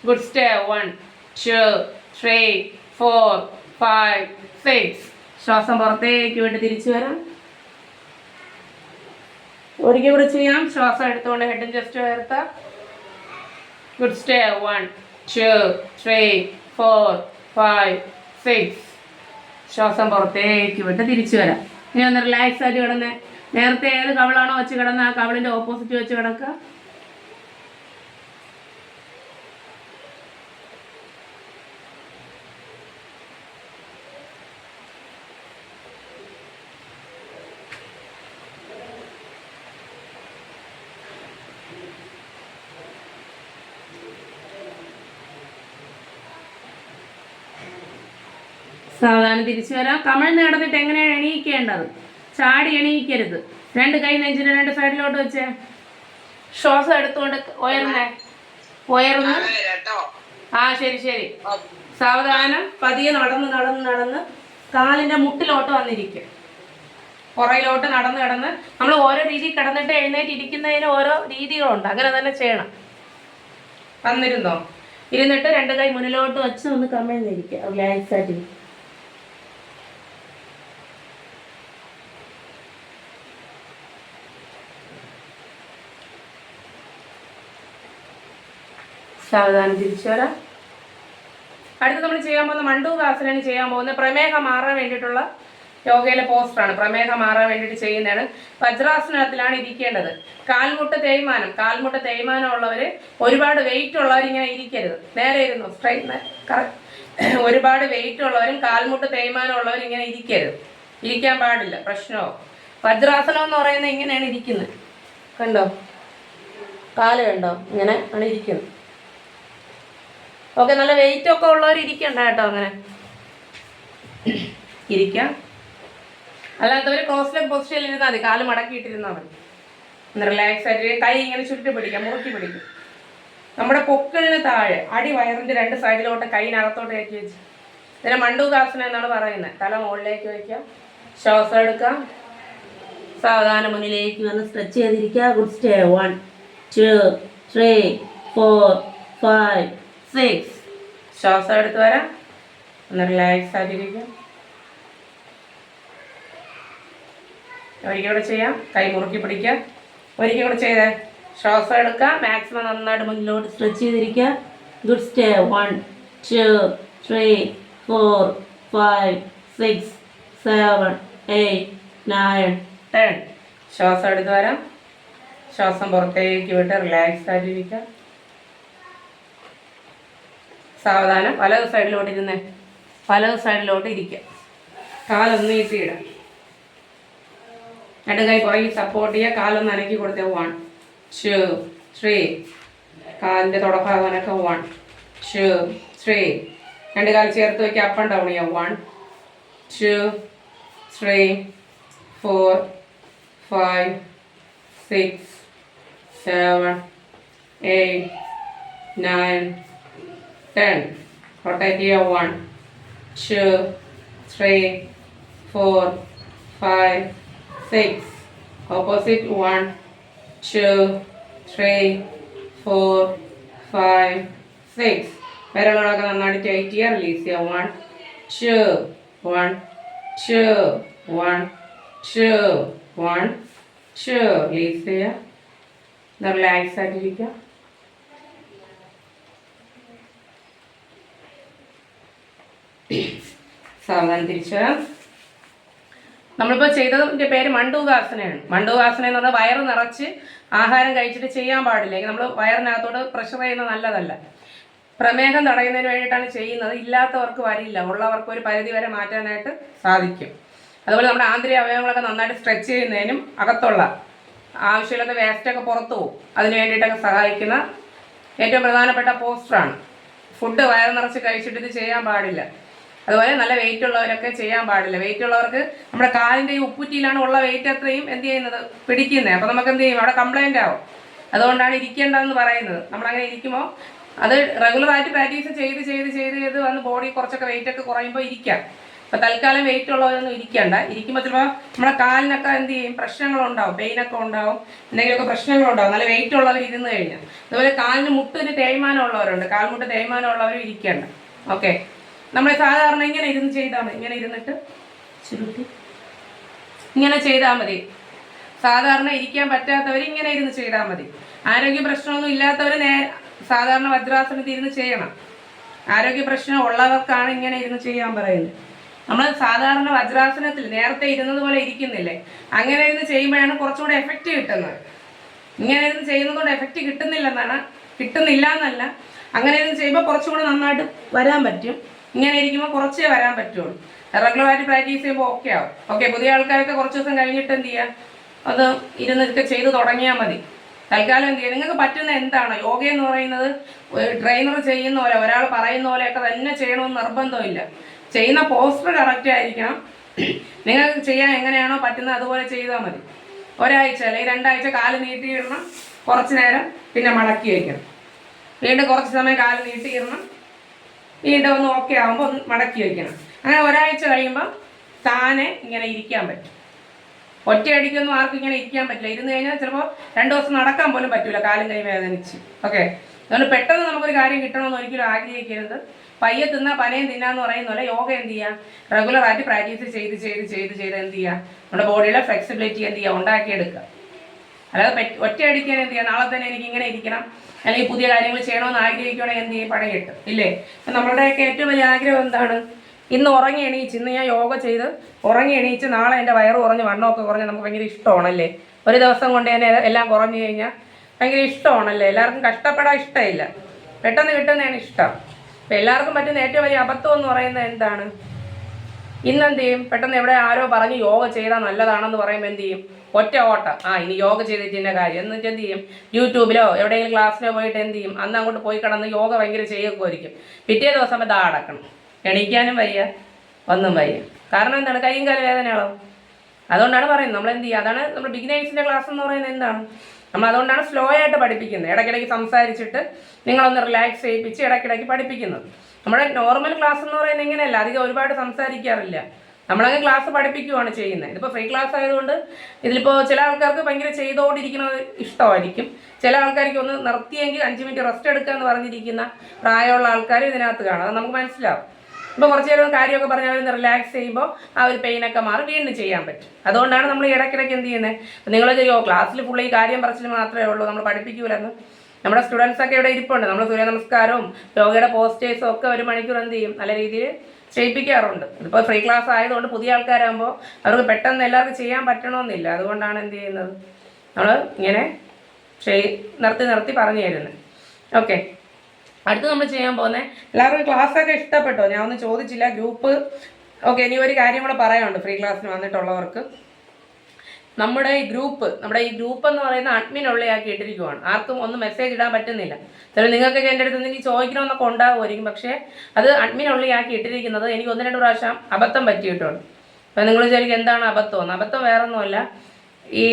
Good stay. 1 2 3 4 5 6. ശ്വാസം പുറത്തേക്ക് വിട്ട് തിരിച്ചു വരാം. ഒരിക്കൽ കൂടെ ചെയ്യാം. ശ്വാസം എടുത്തുകൊണ്ട് ഹെഡും ചെസ്റ്റും ഉയർത്തുക. Good stay. 1 2 3 4 5 6. ശ്വാസം പുറത്തേക്ക് വിട്ട് തിരിച്ചു വരാം. ഇനി ഒന്ന് റിലാക്സ് ആയിട്ട് കിടന്നേ. നേരത്തെ ഏത് കവിളാണോ വെച്ച് കിടന്ന് ആ കവിളിൻ്റെ ഓപ്പോസിറ്റ് വെച്ച് കിടക്കുക. സാവധാനം തിരിച്ചു വരാം. കമിഴ്ന്ന് കിടന്നിട്ട് എങ്ങനെയാണ് എണീക്കേണ്ടത്? ചാടി എണീക്കരുത്. 2 കൈ നെഞ്ചിന് 2 സൈഡിലോട്ട് വെച്ച് ശ്വാസം എടുത്തുകൊണ്ട് ഉയർന്ന്. ആ ശരി. സാവധാനം പതിയെ നടന്ന് കാലിൻ്റെ മുട്ടിലോട്ട് വന്നിരിക്കും. പുറയിലോട്ട് നടന്ന് നമ്മൾ ഓരോ രീതി കിടന്നിട്ട് എഴുന്നേറ്റ് ഇരിക്കുന്നതിന് ഓരോ രീതികളുണ്ട്. അങ്ങനെ തന്നെ ചെയ്യണം. വന്നിരുന്നോ? ഇരുന്നിട്ട് 2 കൈ മുന്നിലോട്ട് വെച്ച് ഒന്ന് കമിഴ്ന്നിരിക്കുക. റിലാക്സ് ആയിട്ടിരിക്കും. സാവധാനം തിരിച്ചു വരാം. അടുത്ത് നമ്മൾ ചെയ്യാൻ പോകുന്ന മണ്ഡൂകാസനയാണ് ചെയ്യാൻ പോകുന്നത്. പ്രമേഹം മാറാൻ വേണ്ടിയിട്ടുള്ള യോഗയിലെ പോസ്റ്ററാണ്. പ്രമേഹം മാറാൻ വേണ്ടിയിട്ട് ചെയ്യുന്നതാണ്. വജ്രാസനത്തിലാണ് ഇരിക്കേണ്ടത്. കാൽമുട്ട് തേയ്മാനം ഉള്ളവർ, ഒരുപാട് വെയിറ്റ് ഉള്ളവർ ഇങ്ങനെ ഇരിക്കരുത്. നേരെ ഇരുന്നു. ഒരുപാട് വെയിറ്റ് ഉള്ളവരും കാൽമുട്ട് തേയ്മാനം ഉള്ളവർ ഇങ്ങനെ ഇരിക്കരുത്. ഇരിക്കാൻ പാടില്ല. പ്രശ്നമോ. വജ്രാസനം എന്ന് പറയുന്നത് ഇങ്ങനെയാണ് ഇരിക്കുന്നത്. കണ്ടോ? കാല് കണ്ടോ? ഇങ്ങനെ ആണ് ഇരിക്കുന്നത്. ഓക്കെ. നല്ല വെയിറ്റ് ഒക്കെ ഉള്ളവർ ഇരിക്കണ്ട കേട്ടോ. അങ്ങനെ ഇരിക്കാം. അല്ലാത്തവർ ക്രോസ് ലെഗ് പൊസിഷനിൽ ഇരുന്നാൽ മതി. കാല് മടക്കിയിട്ടിരുന്നാൽ മതി. ഒന്ന് റിലാക്സ് ആയിട്ട് കൈ ഇങ്ങനെ ചുരുട്ടി പിടിക്കാം, മുറുക്കി പിടിക്കും. നമ്മുടെ പൊക്കിളിന് താഴെ അടി വയറിൻ്റെ 2 സൈഡിലോട്ട് കൈയിനകത്തോട്ട് കയറ്റി വെച്ച്. ഇതിനെ മണ്ഡൂകാസനം എന്നാണ് പറയുന്നത്. തല മുകളിലേക്ക് വയ്ക്കാം. ശ്വാസം എടുക്കാം. സാവധാനം മുന്നിലേക്ക് വന്ന് സ്ട്രെച്ച് ചെയ്തിരിക്കുക. Good stay. 1 2 3 4 5 6. ശ്വാസം എടുത്ത് വരാം. ഒന്ന് റിലാക്സ് ആയിട്ടിരിക്കാം. ഒരിക്കൽ കൂടെ ചെയ്യാം. കൈ മുറുക്കി പിടിക്കുക. ഒരിക്കൽ കൂടെ ചെയ്തേ. ശ്വാസം എടുക്കുക. മാക്സിമം നന്നായിട്ട് മുന്നിലോട്ട് സ്ട്രെച്ച് ചെയ്തിരിക്കുക. Good stay. 1 2 3 4 5 6 7 8 9 10. ശ്വാസം എടുത്ത് വരാം. ശ്വാസം പുറത്തേക്ക് വിട്ട് റിലാക്സ് ആയിട്ടിരിക്കുക. സാവധാനം വലത് സൈഡിലോട്ട് ഇരുന്നേ. വലത് സൈഡിലോട്ട് ഇരിക്കുക. കാലൊന്ന് നീട്ടിയിടാം. 2 കൈ പുറകിൽ സപ്പോർട്ട് ചെയ്യുക. കാലൊന്ന് അനക്കി കൊടുത്തേ. 1 2 3. കാലിൻ്റെ തുടഭാഗനൊക്കെ 1 2 3. 2 കാല് ചേർത്ത് വയ്ക്കുക. അപ്പ് ആൻഡ് ഡൗൺ ചെയ്യാം. 1 2 3 4 5 6 7 8 9 10. റൊട്ടേറ്റ് ചെയ്യുക. 1 2 3 4 5 6. ഓപ്പോസിറ്റ്. 1 2 3 4 5 6. വിരലുകളൊക്കെ നന്നായിട്ട് ടൈറ്റ് ചെയ്യുക. റിലീസ് ചെയ്യുക. 1 2 1 2 1 2 1 2. റിലീസ് ചെയ്യുക. റിലാക്സ് ആയിട്ടിരിക്കുക. സാവധാനം തിരിച്ചു വരാം. നമ്മളിപ്പോൾ ചെയ്തതിൻ്റെ പേര് മണ്ഡൂകാസനയാണ്. മണ്ഡൂകാസന എന്ന് പറഞ്ഞാൽ വയറ് നിറച്ച് ആഹാരം കഴിച്ചിട്ട് ചെയ്യാൻ പാടില്ല. നമ്മൾ വയറിനകത്തോട് പ്രഷർ ചെയ്യുന്നത് നല്ലതല്ല. പ്രമേഹം തടയുന്നതിന് വേണ്ടിയിട്ടാണ് ചെയ്യുന്നത്. ഇല്ലാത്തവർക്ക് വരില്ല, ഉള്ളവർക്ക് ഒരു പരിധി വരെ മാറ്റാനായിട്ട് സാധിക്കും. അതുപോലെ നമ്മുടെ ആന്തരിക അവയവങ്ങളൊക്കെ നന്നായിട്ട് സ്ട്രെച്ച് ചെയ്യുന്നതിനും അകത്തുള്ള ആവശ്യമില്ലാത്ത വേസ്റ്റൊക്കെ പുറത്തു പോകും. അതിന് വേണ്ടിയിട്ടൊക്കെ സഹായിക്കുന്ന ഏറ്റവും പ്രധാനപ്പെട്ട പോസ്റ്ററാണ്. ഫുഡ് വയറ് നിറച്ച് കഴിച്ചിട്ട് ഇത് ചെയ്യാൻ പാടില്ല. അതുപോലെ നല്ല വെയിറ്റ് ഉള്ളവരൊക്കെ ചെയ്യാൻ പാടില്ല. വെയിറ്റ് ഉള്ളവർക്ക് നമ്മുടെ കാലിൻ്റെ ഈ ഉപ്പുറ്റിയിലാണ് ഉള്ള വെയിറ്റ് അത്രയും എന്ത് ചെയ്യുന്നത് പിടിക്കുന്നത്. അപ്പോൾ നമുക്ക് എന്ത് ചെയ്യും, അവിടെ കംപ്ലൈൻ്റ് ആവും. അതുകൊണ്ടാണ് ഇരിക്കേണ്ടതെന്ന് പറയുന്നത്. നമ്മളങ്ങനെ ഇരിക്കുമ്പോൾ അത് റെഗുലറായിട്ട് പ്രാക്ടീസ് ചെയ്ത് വന്ന് ബോഡി കുറച്ചൊക്കെ വെയിറ്റ് ഒക്കെ കുറയുമ്പോൾ ഇരിക്കാം. അപ്പോൾ തൽക്കാലം വെയിറ്റ് ഉള്ളവരൊന്നും ഇരിക്കണ്ട. ഇരിക്കുമ്പോൾ ചിലപ്പോൾ നമ്മുടെ കാലിനൊക്കെ എന്ത് ചെയ്യും, പ്രശ്നങ്ങളുണ്ടാവും, പെയിനൊക്കെ ഉണ്ടാവും, എന്തെങ്കിലുമൊക്കെ പ്രശ്നങ്ങളുണ്ടാവും നല്ല വെയിറ്റ് ഉള്ളവർ ഇരുന്ന് കഴിഞ്ഞാൽ. അതുപോലെ കാലിന് മുട്ടിന് തേയ്മാനം ഉള്ളവരുണ്ട്, കാൽമുട്ട് തേയ്മാനം ഉള്ളവരും ഇരിക്കേണ്ട. ഓക്കെ, നമ്മൾ സാധാരണ ഇങ്ങനെ ഇരുന്ന് ചെയ്താൽ മതി. ഇങ്ങനെ ഇരുന്നിട്ട് ചുരുട്ടി ഇങ്ങനെ ചെയ്താൽ മതി. സാധാരണ ഇരിക്കാൻ പറ്റാത്തവർ ഇങ്ങനെ ഇരുന്ന് ചെയ്താൽ മതി. ആരോഗ്യ പ്രശ്നമൊന്നും ഇല്ലാത്തവർ സാധാരണ വജ്രാസനത്തിൽ ഇരുന്ന് ചെയ്യണം. ആരോഗ്യ പ്രശ്നം ഉള്ളവർക്കാണ് ഇങ്ങനെ ഇരുന്ന് ചെയ്യാൻ പറയുന്നത്. നമ്മൾ സാധാരണ വജ്രാസനത്തിൽ നേരത്തെ ഇരുന്നത് പോലെ ഇരിക്കുന്നില്ലേ, അങ്ങനെ ഇരുന്ന് ചെയ്യുമ്പോഴാണ് കുറച്ചുകൂടെ എഫക്റ്റ് കിട്ടുന്നത്. ഇങ്ങനെ ഇരുന്ന് ചെയ്യുന്നതുകൊണ്ട് എഫക്റ്റ് കിട്ടുന്നില്ല എന്നല്ല, അങ്ങനെ ഇരുന്ന് ചെയ്യുമ്പോൾ കുറച്ചുകൂടെ നന്നായിട്ട് വരാൻ പറ്റും. ഇങ്ങനെ ഇരിക്കുമ്പോൾ കുറച്ചേ വരാൻ പറ്റുള്ളൂ. റെഗുലറായിട്ട് പ്രാക്ടീസ് ചെയ്യുമ്പോൾ ഓക്കെ ആവും. ഓക്കെ, പുതിയ ആൾക്കാരൊക്കെ കുറച്ച് ദിവസം കഴിഞ്ഞിട്ട് എന്ത് ചെയ്യുക, അത് ഇരുന്നൊക്കെ ചെയ്ത് തുടങ്ങിയാൽ മതി. തൽക്കാലം എന്ത് ചെയ്യുക, നിങ്ങൾക്ക് പറ്റുന്ന എന്താണ്. യോഗ എന്ന് പറയുന്നത് ട്രെയിനർ ചെയ്യുന്ന പോലെ, ഒരാൾ പറയുന്ന പോലെയൊക്കെ തന്നെ ചെയ്യണമെന്ന് നിർബന്ധമില്ല. ചെയ്യുന്ന പോസ്റ്റർ കറക്റ്റ് ആയിരിക്കണം. നിങ്ങൾക്ക് ചെയ്യാൻ എങ്ങനെയാണോ പറ്റുന്നത് അതുപോലെ ചെയ്താൽ മതി. ഒരാഴ്ച അല്ലെങ്കിൽ 2 ആഴ്ച കാല് നീട്ടിയിടണം, കുറച്ച് നേരം പിന്നെ മടക്കി വയ്ക്കണം. വീണ്ടും കുറച്ച് സമയം കാല് നീട്ടിയിടണം, വീണ്ടും ഒന്ന് ഓക്കെ ആകുമ്പോൾ ഒന്ന് മടക്കി വയ്ക്കണം. അങ്ങനെ ഒരാഴ്ച കഴിയുമ്പോൾ താനെ ഇങ്ങനെ ഇരിക്കാൻ പറ്റും. ഒറ്റയടിക്കൊന്നും ആർക്കും ഇങ്ങനെ ഇരിക്കാൻ പറ്റില്ല. ഇരുന്ന് കഴിഞ്ഞാൽ ചിലപ്പോൾ 2 ദിവസം നടക്കാൻ പോലും പറ്റില്ല, കാലും കൈ വേദനിച്ച്. ഓക്കെ, അതുകൊണ്ട് പെട്ടെന്ന് നമുക്കൊരു കാര്യം കിട്ടണമെന്ന് ഒരിക്കലും ആഗ്രഹിക്കരുത്. പയ്യെ തിന്നാ പനയും തിന്നാന്ന് പറയുന്ന പോലെ യോഗ എന്ത് ചെയ്യുക, റെഗുലറായിട്ട് പ്രാക്ടീസ് ചെയ്ത് എന്ത് ചെയ്യുക, നമ്മുടെ ബോഡിയുടെ ഫ്ലെക്സിബിലിറ്റി എന്ത് ചെയ്യുക, ഉണ്ടാക്കിയെടുക്കുക. അല്ലാതെ ഒറ്റയടിക്കാൻ എന്ത് ചെയ്യുക, നാളെ തന്നെ എനിക്ക് ഇങ്ങനെ ഇരിക്കണം അല്ലെങ്കിൽ പുതിയ കാര്യങ്ങൾ ചെയ്യണമെന്ന് ആഗ്രഹിക്കുകയാണെങ്കിൽ എന്ത് ചെയ്യും, പണി കിട്ടും ഇല്ലേ. അപ്പം നമ്മളുടെയൊക്കെ ഏറ്റവും വലിയ ആഗ്രഹം എന്താണ്, ഇന്ന് ഉറങ്ങി എണീച്ച്, ഇന്ന് ഞാൻ യോഗ ചെയ്ത് ഉറങ്ങി എണീച്ച് നാളെ എൻ്റെ വയറ് കുറഞ്ഞ് വണ്ണമൊക്കെ കുറഞ്ഞ് നമുക്ക് ഭയങ്കര ഇഷ്ടമാണല്ലേ. ഒരു ദിവസം കൊണ്ട് തന്നെ എല്ലാം കുറഞ്ഞു കഴിഞ്ഞാൽ ഭയങ്കര ഇഷ്ടമാണല്ലേ. എല്ലാവർക്കും കഷ്ടപ്പെടാൻ ഇഷ്ടമില്ല, പെട്ടെന്ന് കിട്ടുന്നതാണ് ഇഷ്ടം. അപ്പം എല്ലാവർക്കും പറ്റുന്ന ഏറ്റവും വലിയ അബദ്ധം എന്ന് പറയുന്നത് എന്താണ്, ഇന്നെന്ത് ചെയ്യും, പെട്ടെന്ന് എവിടെ ആരോ പറഞ്ഞ് യോഗ ചെയ്താൽ നല്ലതാണെന്ന് പറയുമ്പോൾ എന്ത് ചെയ്യും, ഒറ്റ ഓട്ടം, ഇനി യോഗ ചെയ്തിട്ടിൻ്റെ കാര്യം എന്നിട്ട് എന്ത് ചെയ്യും, യൂട്യൂബിലോ എവിടെയെങ്കിലും ക്ലാസ്സിലോ പോയിട്ട് എന്ത് ചെയ്യും, അന്ന് അങ്ങോട്ട് പോയി കിടന്ന് യോഗ ഭയങ്കര ചെയ്യുമായിരിക്കും. പിറ്റേ ദിവസം ഇതാ അടക്കണം, എണീക്കാനും വയ്യ, ഒന്നും വയ്യ. കാരണം എന്താണ്, കൈയും കാലും വേദനയാവും. അതുകൊണ്ടാണ് പറയുന്നത് നമ്മൾ എന്ത് ചെയ്യുക, അതാണ് നമ്മൾ ബിഗിനേഴ്സിൻ്റെ ക്ലാസ് എന്ന് പറയുന്നത്. എന്താണ്, നമ്മൾ അതുകൊണ്ടാണ് സ്ലോ ആയിട്ട് പഠിപ്പിക്കുന്നത്. ഇടയ്ക്കിടയ്ക്ക് സംസാരിച്ചിട്ട് നിങ്ങളൊന്ന് റിലാക്സ് ചെയ്യിപ്പിച്ച് ഇടയ്ക്കിടയ്ക്ക് പഠിപ്പിക്കുന്നത്. നമ്മുടെ നോർമൽ ക്ലാസ് എന്ന് പറയുന്നത് ഇങ്ങനെയല്ല, അധികം ഒരുപാട് സംസാരിക്കാറില്ല. നമ്മളങ്ങ് ക്ലാസ് പഠിപ്പിക്കുകയാണ് ചെയ്യുന്നത്. ഇതിപ്പോൾ ഫ്രീ ക്ലാസ് ആയതുകൊണ്ട് ഇതിലിപ്പോൾ ചില ആൾക്കാർക്ക് ഭയങ്കര ചെയ്തുകൊണ്ടിരിക്കുന്നത് ഇഷ്ടമായിരിക്കും. ചില ആൾക്കാർക്ക് ഒന്ന് നിർത്തിയെങ്കിൽ 5 മിനിറ്റ് റെസ്റ്റ് എടുക്കുക എന്ന് പറഞ്ഞിരിക്കുന്ന പ്രായമുള്ള ആൾക്കാർ ഇതിനകത്ത് കാണും. അത് നമുക്ക് മനസ്സിലാവും. ഇപ്പോൾ കുറച്ച് നേരം കാര്യമൊക്കെ പറഞ്ഞാൽ അവരൊന്ന് റിലാക്സ് ചെയ്യുമ്പോൾ ആ ഒരു പെയിനൊക്കെ മാറി വീണ്ടും ചെയ്യാൻ പറ്റും. അതുകൊണ്ടാണ് നമ്മൾ ഇടയ്ക്കിടയ്ക്ക് എന്ത് ചെയ്യുന്നത്. നിങ്ങൾ ക്ലാസ്സിൽ ഫുള്ള് ഈ കാര്യം പറച്ചിൽ മാത്രമേ ഉള്ളൂ, നമ്മൾ പഠിപ്പിക്കൂലെന്ന്. നമ്മുടെ സ്റ്റുഡൻസൊക്കെ ഇവിടെ ഇരിപ്പുണ്ട്. നമ്മൾ സൂര്യ നമസ്കാരവും യോഗയുടെ പോസ്റ്റേഴ്സും ഒക്കെ 1 മണിക്കൂർ എന്ത് ചെയ്യും, നല്ല രീതിയിൽ ചെയ്യിപ്പിക്കാറുണ്ട്. ഇതിപ്പോൾ ഫ്രീ ക്ലാസ് ആയതുകൊണ്ട് പുതിയ ആൾക്കാരാകുമ്പോൾ അവർക്ക് പെട്ടെന്ന് എല്ലാവർക്കും ചെയ്യാൻ പറ്റണമെന്നില്ല. അതുകൊണ്ടാണ് എന്ത് ചെയ്യുന്നത്, നമ്മൾ ഇങ്ങനെ നിർത്തി പറഞ്ഞു തരുന്നത്. ഓക്കെ, അടുത്ത് നമ്മൾ ചെയ്യാൻ പോകുന്നത്, എല്ലാവർക്കും ക്ലാസ്സൊക്കെ ഇഷ്ടപ്പെട്ടോ? ഞാൻ ഒന്നും ചോദിച്ചില്ല, ഗ്രൂപ്പ്. ഓക്കെ, ഇനി ഒരു കാര്യം കൂടെ പറയാനുണ്ട് ഫ്രീ ക്ലാസ്സിന് വന്നിട്ടുള്ളവർക്ക്. നമ്മുടെ ഈ ഗ്രൂപ്പ് എന്ന് പറയുന്ന അഡ്മിൻ ഉള്ളയാക്കി ഇട്ടിരിക്കുവാണ്. ആർക്കും ഒന്നും മെസ്സേജ് ഇടാൻ പറ്റുന്നില്ല. ചിലപ്പോൾ നിങ്ങൾക്കൊക്കെ എൻ്റെ അടുത്ത് എനിക്ക് ചോദിക്കണമെന്നൊക്കെ ഉണ്ടാകുമായിരിക്കും. പക്ഷേ അത് അഡ്മിൻ ഉള്ളയാക്കി ഇട്ടിരിക്കുന്നത് എനിക്ക് 1-2 പ്രാവശ്യം അബദ്ധം പറ്റിയിട്ടുണ്ട്. അപ്പം നിങ്ങൾ വിചാരിക്കും എന്താണ് അബദ്ധമെന്ന്. അബദ്ധം വേറൊന്നുമല്ല, ഈ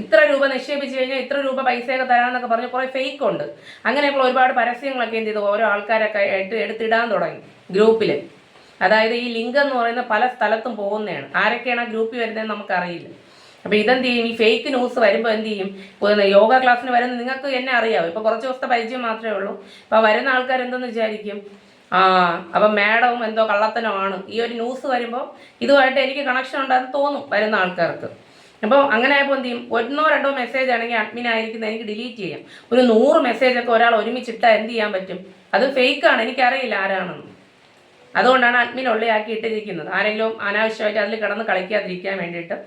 ഇത്ര രൂപ നിക്ഷേപിച്ച് കഴിഞ്ഞാൽ ഇത്ര രൂപ പൈസയൊക്കെ തരാമെന്നൊക്കെ പറഞ്ഞ് കുറേ ഫേക്ക് ഉണ്ട്. അങ്ങനെയൊക്കെയുള്ള ഒരുപാട് പരസ്യങ്ങളൊക്കെ എന്ത് ചെയ്തു, ഓരോ ആൾക്കാരൊക്കെ എടുത്തിടാൻ തുടങ്ങി ഗ്രൂപ്പിൽ. അതായത് ഈ ലിങ്ക് എന്ന് പറയുന്ന പല സ്ഥലത്തും പോകുന്നതാണ്. ആരൊക്കെയാണ് ആ ഗ്രൂപ്പിൽ വരുന്നതെന്ന് നമുക്കറിയില്ല. അപ്പോൾ ഇതെന്ത് ചെയ്യും, ഈ ഫേക്ക് ന്യൂസ് വരുമ്പോൾ എന്ത് ചെയ്യും, യോഗ ക്ലാസ്സിന് വരുന്ന നിങ്ങൾക്ക് എന്നെ അറിയാവും, ഇപ്പോൾ കുറച്ച് ദിവസത്തെ പരിചയം മാത്രമേ ഉള്ളൂ. അപ്പോൾ വരുന്ന ആൾക്കാർ എന്തെന്ന് വിചാരിക്കും, അപ്പം മാഡവും എന്തോ കള്ളത്തനമാണ്. ഈ ഒരു ന്യൂസ് വരുമ്പോൾ ഇതുമായിട്ട് എനിക്ക് കണക്ഷൻ ഉണ്ടെന്ന് തോന്നും വരുന്ന ആൾക്കാർക്ക്. അപ്പോൾ അങ്ങനെ ആയപ്പോൾ എന്ത് ചെയ്യും, 1-2 മെസ്സേജ് ആണെങ്കിൽ അഡ്മിൻ ആയിരിക്കുന്നത് എനിക്ക് ഡിലീറ്റ് ചെയ്യാം. ഒരു 100 മെസ്സേജൊക്കെ ഒരാൾ ഒരുമിച്ചിട്ടാൽ എന്ത് ചെയ്യാൻ പറ്റും, അത് ഫേക്കാണ്, എനിക്കറിയില്ല ആരാണെന്ന്. അതുകൊണ്ടാണ് അഡ്മിൻ ഉള്ളയാക്കി ഇട്ടിരിക്കുന്നത്. ആരെങ്കിലും അനാവശ്യമായിട്ട് അതിൽ കിടന്ന് കളിക്കാതിരിക്കാൻ വേണ്ടിയിട്ട്.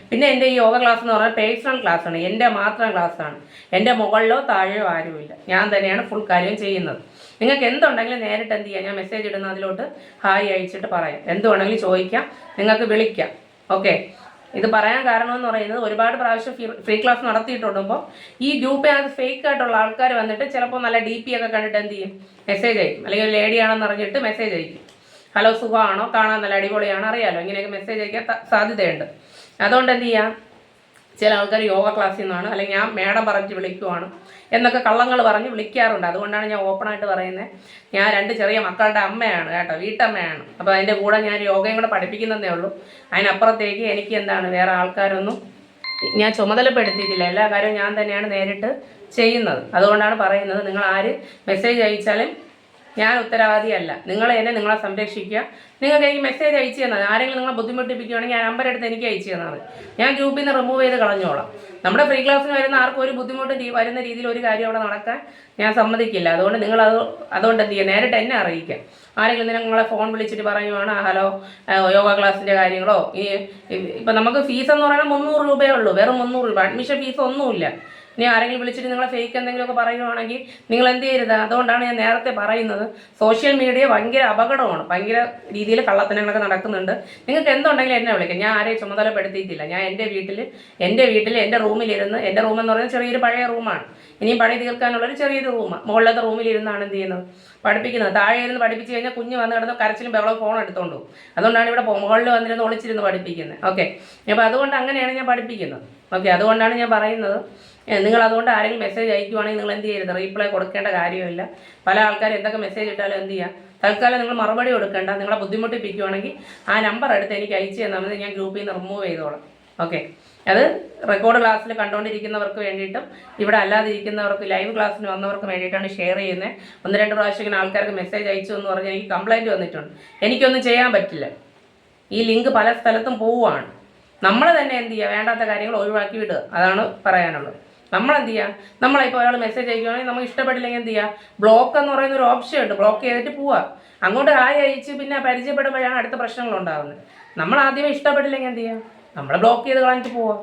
പിന്നെ എൻ്റെ ഈ യോഗ ക്ലാസ് എന്ന് പറഞ്ഞാൽ പേഴ്സണൽ ക്ലാസ്സാണ്, എൻ്റെ മാത്രം ക്ലാസ്സാണ്. എൻ്റെ മുകളിലോ താഴെയോ ആരുമില്ല, ഞാൻ തന്നെയാണ് ഫുൾ കാര്യം ചെയ്യുന്നത്. നിങ്ങൾക്ക് എന്തുണ്ടെങ്കിലും നേരിട്ട് എന്ത് ചെയ്യാം, ഞാൻ മെസ്സേജ് ഇടുന്ന അതിലോട്ട് ഹായ് അയച്ചിട്ട് പറയാം. എന്തുവേണമെങ്കിലും ചോദിക്കാം, നിങ്ങൾക്ക് വിളിക്കാം. ഓക്കെ, ഇത് പറയാൻ കാരണം എന്ന് പറയുന്നത് ഒരുപാട് പ്രാവശ്യം ഫ്രീ ക്ലാസ് നടത്തിയിട്ടുണ്ടുമ്പോൾ ഈ ഗ്രൂപ്പിനകത്ത് ഫേക്ക് ആയിട്ടുള്ള ആൾക്കാർ വന്നിട്ട് ചിലപ്പോൾ നല്ല DP ഒക്കെ കണ്ടിട്ട് എന്ത് ചെയ്യും, മെസ്സേജ് അയക്കും. അല്ലെങ്കിൽ ഒരു ലേഡിയാണെന്ന് അറിഞ്ഞിട്ട് മെസ്സേജ് അയക്കും. ഹലോ സുഖമാണോ, കാണാൻ നല്ല അടിപൊളിയാണോ അറിയാലോ, ഇങ്ങനെയൊക്കെ മെസ്സേജ് അയക്കാൻ സാധ്യതയുണ്ട്. അതുകൊണ്ട് എന്ത് ചെയ്യാം, ചില ആൾക്കാർ യോഗ ക്ലാസ്സിൽ നിന്നാണ്, അല്ലെങ്കിൽ ഞാൻ മേഡം പറഞ്ഞിട്ട് വിളിക്കുവാണ് എന്നൊക്കെ കള്ളങ്ങൾ പറഞ്ഞ് വിളിക്കാറുണ്ട്. അതുകൊണ്ടാണ് ഞാൻ ഓപ്പണായിട്ട് പറയുന്നത്. ഞാൻ 2 ചെറിയ മക്കളുടെ അമ്മയാണ് കേട്ടോ, വീട്ടമ്മയാണ്. അപ്പോൾ അതിൻ്റെ കൂടെ ഞാൻ യോഗയും കൂടെ പഠിപ്പിക്കുന്നതേ ഉള്ളൂ. അതിനപ്പുറത്തേക്ക് എനിക്ക് എന്താണ് വേറെ ആൾക്കാരൊന്നും ഞാൻ ചുമതലപ്പെടുത്തിയിട്ടില്ല. എല്ലാ കാര്യവും ഞാൻ തന്നെയാണ് നേരിട്ട് ചെയ്യുന്നത്. അതുകൊണ്ടാണ് പറയുന്നത്, നിങ്ങൾ ആര് മെസ്സേജ് അയച്ചാലും ഞാൻ ഉത്തരവാദിയല്ല. നിങ്ങൾ തന്നെ നിങ്ങളെ സംരക്ഷിക്കുക. നിങ്ങൾക്ക് എനിക്ക് മെസ്സേജ് അയച്ചു തന്നാൽ, ആരെങ്കിലും നിങ്ങളെ ബുദ്ധിമുട്ടിപ്പിക്കുകയാണെങ്കിൽ ഞാൻ നമ്പർ എടുത്ത് എനിക്ക് അയച്ചു തന്നാൽ മതി. ഞാൻ ഗ്രൂപ്പിൽ നിന്ന് റിമൂവ് ചെയ്ത് കളഞ്ഞോളാം. നമ്മുടെ ഫ്രീ ക്ലാസ്സിന് വരുന്ന ആർക്കും ഒരു ബുദ്ധിമുട്ടും വരുന്ന രീതിയിൽ ഒരു കാര്യം അവിടെ നടക്കാൻ ഞാൻ സമ്മതിക്കില്ല. അതുകൊണ്ട് അതുകൊണ്ട് എന്ത് ചെയ്യുക, നേരിട്ട് എന്നെ അറിയിക്കാം. ആരെങ്കിലും നിങ്ങളെ ഫോൺ വിളിച്ചിട്ട് പറയുവാണ് ഹലോ യോഗ ക്ലാസ്സിൻ്റെ കാര്യങ്ങളോ, ഇപ്പം നമുക്ക് ഫീസ് എന്ന് പറയുന്നത് 300 രൂപയേ ഉള്ളൂ, വെറും 300 രൂപ. അഡ്മിഷൻ ഫീസ് ഒന്നുമില്ല. ഇനി ആരെങ്കിലും വിളിച്ചിട്ട് നിങ്ങളെ ഫേക്ക് എന്തെങ്കിലുമൊക്കെ പറയുവാണെങ്കിൽ നിങ്ങൾ എന്ത് ചെയ്യരുത്. അതുകൊണ്ടാണ് ഞാൻ നേരത്തെ പറയുന്നത്, സോഷ്യൽ മീഡിയ ഭയങ്കര അപകടമാണ്. ഭയങ്കര രീതിയിൽ കള്ളത്തനങ്ങളൊക്കെ നടക്കുന്നുണ്ട്. നിങ്ങൾക്ക് എന്തുണ്ടെങ്കിലും എന്നെ വിളിക്കാം. ഞാൻ ആരെയും ചുമതലപ്പെടുത്തിയിട്ടില്ല. ഞാൻ എൻ്റെ വീട്ടിൽ എൻ്റെ റൂമിലിരുന്ന്, എൻ്റെ റൂമെന്ന് പറയുന്നത് ചെറിയൊരു പഴയ റൂമാണ്, ഇനിയും പണി തീർക്കാനുള്ളൊരു ചെറിയൊരു റൂമാണ്. മുകളിലത്തെ റൂമിലിരുന്നാണ് എന്ത് ചെയ്യുന്നത്, പഠിപ്പിക്കുന്നത്. താഴെ ഇരുന്ന് പഠിപ്പിച്ച് കഴിഞ്ഞാൽ കുഞ്ഞ് വന്ന് കിടന്ന് കരച്ചിലും ബഹളവും ഫോൺ എടുത്തുകൊണ്ട് പോകും. അതുകൊണ്ടാണ് ഇവിടെ മുകളിൽ വന്നിരുന്ന് ഒളിച്ചിരുന്ന് പഠിപ്പിക്കുന്നത്. ഓക്കെ, അപ്പോൾ അതുകൊണ്ട് അങ്ങനെയാണ് ഞാൻ പഠിപ്പിക്കുന്നത്. ഓക്കെ, അതുകൊണ്ടാണ് ഞാൻ പറയുന്നത്, നിങ്ങൾ അതുകൊണ്ട് ആരെങ്കിലും മെസ്സേജ് അയക്കുവാണെങ്കിൽ നിങ്ങൾ എന്ത് ചെയ്യരുത്, റീപ്ലൈ കൊടുക്കേണ്ട കാര്യമില്ല. പല ആൾക്കാരും എന്തൊക്കെ മെസ്സേജ് ഇട്ടാലും എന്ത് ചെയ്യുക, തൽക്കാലം നിങ്ങൾ മറുപടി കൊടുക്കേണ്ട. നിങ്ങളെ ബുദ്ധിമുട്ടിപ്പിക്കുവാണെങ്കിൽ ആ നമ്പർ എടുത്ത് എനിക്ക് അയച്ചു തന്നാൽ മതി, ഞാൻ ഗ്രൂപ്പിൽ നിന്ന് റിമൂവ് ചെയ്തോളാം. ഓക്കെ, അത് റെക്കോർഡ് ക്ലാസ്സിൽ കണ്ടുകൊണ്ടിരിക്കുന്നവർക്ക് വേണ്ടിയിട്ടും ഇവിടെ അല്ലാതിരിക്കുന്നവർക്ക് ലൈവ് ക്ലാസ്സിന് വന്നവർക്ക് വേണ്ടിയിട്ടാണ് ഷെയർ ചെയ്യുന്നത്. 1-2 പ്രാവശ്യം ഇങ്ങനെ ആൾക്കാർക്ക് മെസ്സേജ് അയച്ചു എന്ന് പറഞ്ഞാൽ എനിക്ക് കംപ്ലയിൻറ്റ് വന്നിട്ടുണ്ട്. എനിക്കൊന്നും ചെയ്യാൻ പറ്റില്ല. ഈ ലിങ്ക് പല സ്ഥലത്തും പോവുകയാണ്. നമ്മൾ തന്നെ എന്ത് ചെയ്യുക, വേണ്ടാത്ത കാര്യങ്ങൾ ഒഴിവാക്കി വിടുക. അതാണ് പറയാനുള്ളത്. നമ്മളെന്ത് ചെയ്യുക, നമ്മളിപ്പോൾ ഒരാൾ മെസ്സേജ് അയക്കുകയാണെങ്കിൽ നമുക്ക് ഇഷ്ടപ്പെട്ടില്ലെങ്കിൽ എന്ത് ചെയ്യുക, ബ്ലോക്ക് എന്ന് പറയുന്ന ഒരു ഓപ്ഷൻ ഉണ്ട്. ബ്ലോക്ക് ചെയ്തിട്ട് പോവുക. അങ്ങോട്ട് അയച്ച് പിന്നെ പരിചയപ്പെടുമ്പോഴാണ് അടുത്ത പ്രശ്നങ്ങൾ ഉണ്ടാകുന്നത്. നമ്മൾ ആദ്യമേ ഇഷ്ടപ്പെട്ടില്ലെങ്കിൽ എന്ത് ചെയ്യുക, നമ്മൾ ബ്ലോക്ക് ചെയ്ത് കളഞ്ഞിട്ട് പോവുക.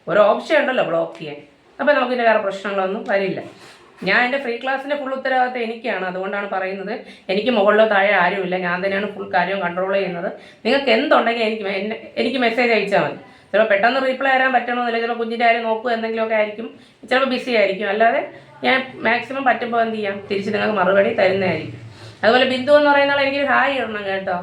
ഒരു ഓപ്ഷൻ ഉണ്ടല്ലോ ബ്ലോക്ക് ചെയ്യാൻ. അപ്പോൾ നമുക്കിൻ്റെ വേറെ പ്രശ്നങ്ങളൊന്നും വരില്ല. ഞാൻ എൻ്റെ ഫ്രീ ക്ലാസ്സിൻ്റെ ഫുൾ ഉത്തരവാദിത്തം എനിക്കാണ്. അതുകൊണ്ടാണ് പറയുന്നത്, എനിക്ക് മുകളിലോ താഴെ ആരുമില്ല, ഞാൻ തന്നെയാണ് ഫുൾ കാര്യവും കൺട്രോൾ ചെയ്യുന്നത്. നിങ്ങൾക്ക് എന്തുണ്ടെങ്കിൽ എനിക്ക് മെസ്സേജ് അയച്ചാൽ മതി. ചിലപ്പോൾ പെട്ടെന്ന് റീപ്ലൈ തരാൻ പറ്റണമെന്നില്ല, ചിലപ്പോൾ കുഞ്ഞിൻ്റെ കാര്യം നോക്കുക എന്തെങ്കിലുമൊക്കെ ആയിരിക്കും, ചിലപ്പോൾ ബിസി ആയിരിക്കും. അല്ലാതെ ഞാൻ മാക്സിമം പറ്റുമ്പോൾ എന്ത് ചെയ്യാം, തിരിച്ച് നിങ്ങൾക്ക് മറുപടി തരുന്നതായിരിക്കും. അതുപോലെ ബിന്ദു എന്ന് പറയുന്ന ആൾ എനിക്കൊരു ഹായ് ഇടണം കേട്ടോ.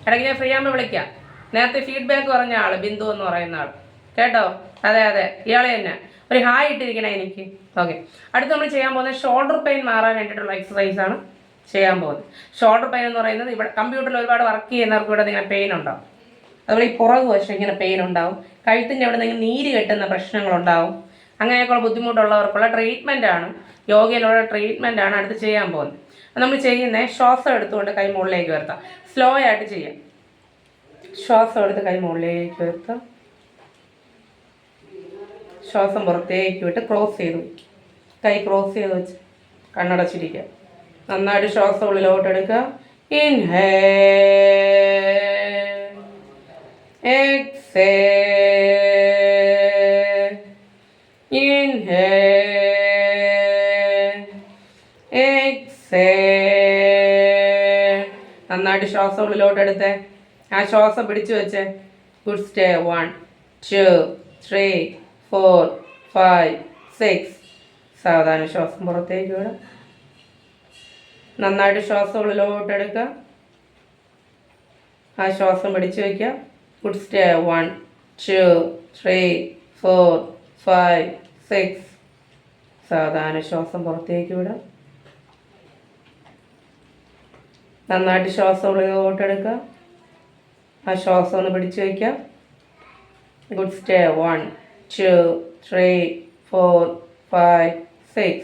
ഇടയ്ക്ക് ഞാൻ ഫ്രീ ആകുമ്പോൾ വിളിക്കാം. നേരത്തെ ഫീഡ്ബാക്ക് പറഞ്ഞ ആൾ ബിന്ദു എന്ന് പറയുന്ന ആൾ കേട്ടോ. അതെ ഇയാളെ തന്നെ ഒരു ഹായ് ഇട്ടിരിക്കണേ എനിക്ക്. ഓക്കെ, അടുത്ത് നമ്മൾ ചെയ്യാൻ പോകുന്നത് ഷോൾഡർ പെയിൻ മാറാൻ വേണ്ടിയിട്ടുള്ള എക്സസൈസാണ് ചെയ്യാൻ പോകുന്നത്. ഷോൾഡർ പെയിൻ എന്ന് പറയുന്നത് ഇവിടെ കമ്പ്യൂട്ടറിൽ ഒരുപാട് വർക്ക് ചെയ്യുന്നവർക്ക് ഇവിടെ ഇങ്ങനെ പെയിൻ ഉണ്ടാവും. അതുപോലെ ഈ പുറകു വശം ഇങ്ങനെ പെയിൻ ഉണ്ടാവും. കഴുത്തിൻ്റെ അവിടെ നിന്ന് നീര് കെട്ടുന്ന പ്രശ്നങ്ങളുണ്ടാവും. അങ്ങനെയൊക്കെയുള്ള ബുദ്ധിമുട്ടുള്ളവർക്കുള്ള ട്രീറ്റ്മെൻറ്റാണ്, യോഗയിലുള്ള ട്രീറ്റ്മെൻറ്റാണ് അടുത്ത് ചെയ്യാൻ പോകുന്നത്. നമ്മൾ ചെയ്യുന്നത് ശ്വാസം എടുത്തുകൊണ്ട് കൈ മുകളിലേക്ക് ഉയർത്താം. സ്ലോ ആയിട്ട് ചെയ്യാം. ശ്വാസം എടുത്ത് കൈ മുകളിലേക്ക് ഉയർത്താം. ശ്വാസം പുറത്തേക്ക് വിട്ട് ക്ലോസ് ചെയ്ത് വയ്ക്കും. കൈ ക്രോസ് ചെയ്ത് വെച്ച് കണ്ണടച്ചിരിക്കുക. നന്നായിട്ട് ശ്വാസം ഉള്ളിലോട്ട് എടുക്കുക. Inhale, exhale, inhale, exhale. നന്നായിട്ട് ശ്വാസം ഉള്ളിലോട്ട് എടുത്തേ. ആ ശ്വാസം പിടിച്ചു വെച്ചേ. Good stay. 1 2 3 4 5 6. സാവധാനം ശ്വാസം പുറത്തേക്ക് വിടാം. നന്നായിട്ട് ശ്വാസം ഉള്ളിലോട്ട് എടുക്കുക. ആ ശ്വാസം പിടിച്ചു വയ്ക്കുക. Good stay. 1 2 3 4 5 6. സാവധാനം ശ്വാസം പുറത്തേക്ക് വിടാം. നന്നായിട്ട് ശ്വാസം ഉള്ളിലോട്ട് എടുക്കുക. ആ ശ്വാസം ഒന്ന് പിടിച്ചു വയ്ക്കുക. Good stay. 1 2 3 4 5 6.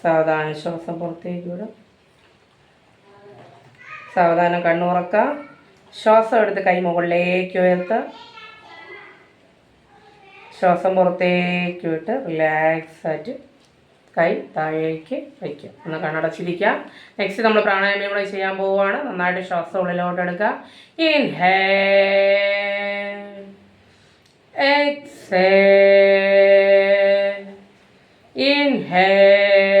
സാവധാനം ശ്വാസം പുറത്തേക്ക് വിടും. സാവധാനം കണ്ണുറക്കുക. ശ്വാസം എടുത്ത് കൈ മുകളിലേക്ക് ഉയർത്തുക. ശ്വാസം പുറത്തേക്ക് വിട്ട് റിലാക്സ് ആയിട്ട് കൈ താഴേക്ക് വയ്ക്കുക. ഒന്ന് കണ്ണടച്ചിരിക്കുക. നെക്സ്റ്റ് നമ്മൾ പ്രാണായാമം കൂടെ ചെയ്യാൻ പോവുകയാണ്. നന്നായിട്ട് ശ്വാസം ഉള്ളിലോട്ട് എടുക്കുക. Inhale, exhale, inhale,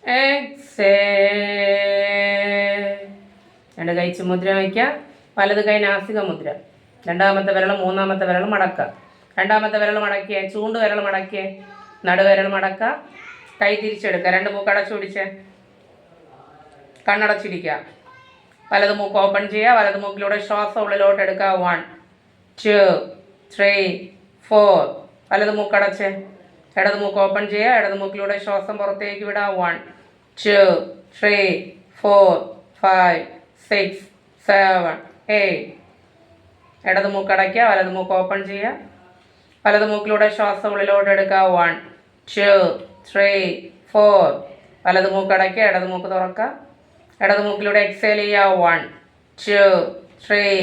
exhale. 2 കൈ മുദ്ര വയ്ക്കുക. വലത് കൈ നാസിക മുദ്ര. 2ാമത്തെ വിരൽ 3ാമത്തെ വിരൽ മടക്കുക. 2ാമത്തെ വിരൽ മടക്കിയേ. ചൂണ്ട് വിരൽ മടക്കിയേ. നടുവിരൽ മടക്കുക. കൈ തിരിച്ചെടുക്കുക. 2 മൂക്ക് അടച്ചു പിടിച്ച് കണ്ണടച്ചിരിക്കുക. വലത് മൂക്ക് ഓപ്പൺ ചെയ്യുക. വലത് മൂക്കിലൂടെ ശ്വാസം ഉള്ളിലോട്ട് എടുക്കുക. 1 2 3 4. വലത് മൂക്കടച്ച് ഇടത് മൂക്ക് ഓപ്പൺ ചെയ്യുക. ഇടത് മൂക്കിലൂടെ ശ്വാസം പുറത്തേക്ക് വിടുക. 1 2 3 4 5 6 7 8. ഇടത് മൂക്ക് അടയ്ക്കുക. വലത് മൂക്ക് ഓപ്പൺ ചെയ്യുക. വലത് മൂക്കിലൂടെ ശ്വാസം ഉള്ളിലോട്ട് എടുക്കുക. 1 2 3 4. വലത് മൂക്ക് അടയ്ക്കുക. ഇടത് മൂക്ക് തുറക്കുക. ഇടത് മൂക്കിലൂടെ എക്സേൽ ചെയ്യുക. 1 2 3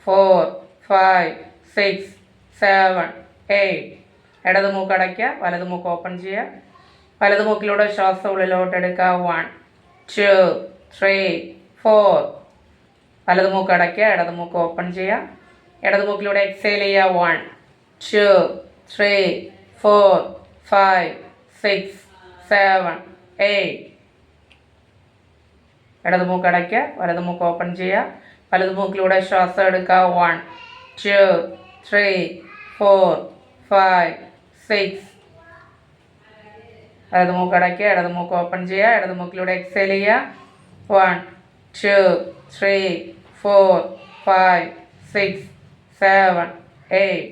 4 5 6 7 8. ഇടത് മൂക്ക് അടയ്ക്കുക. വലത് മൂക്ക് ഓപ്പൺ ചെയ്യുക. വലത് മൂക്കിലൂടെ ശ്വാസം ഉള്ളിലോട്ട് എടുക്കുക. 1 2 3 4. വലത് മൂക്ക് അടയ്ക്കുക. ഇടത് മൂക്ക് ഓപ്പൺ ചെയ്യുക. ഇടത് മൂക്കിലൂടെ എക്സേൽ ചെയ്യുക. 1 2 3 4 5 6 7 8. ഇടത് മൂക്ക് അടയ്ക്കുക. വലത് മൂക്ക് ഓപ്പൺ ചെയ്യുക. വലത് മൂക്കിലൂടെ ശ്വാസം എടുക്കുക. 1 2 3 4 5 6. വലത് മൂക്ക് അടയ്ക്കുക. ഇടത് മൂക്ക് ഓപ്പൺ ചെയ്യുക. ഇടത് മൂക്കിലൂടെ എക്സേൽ ചെയ്യുക. 1 2 3 4 5 6 7 8.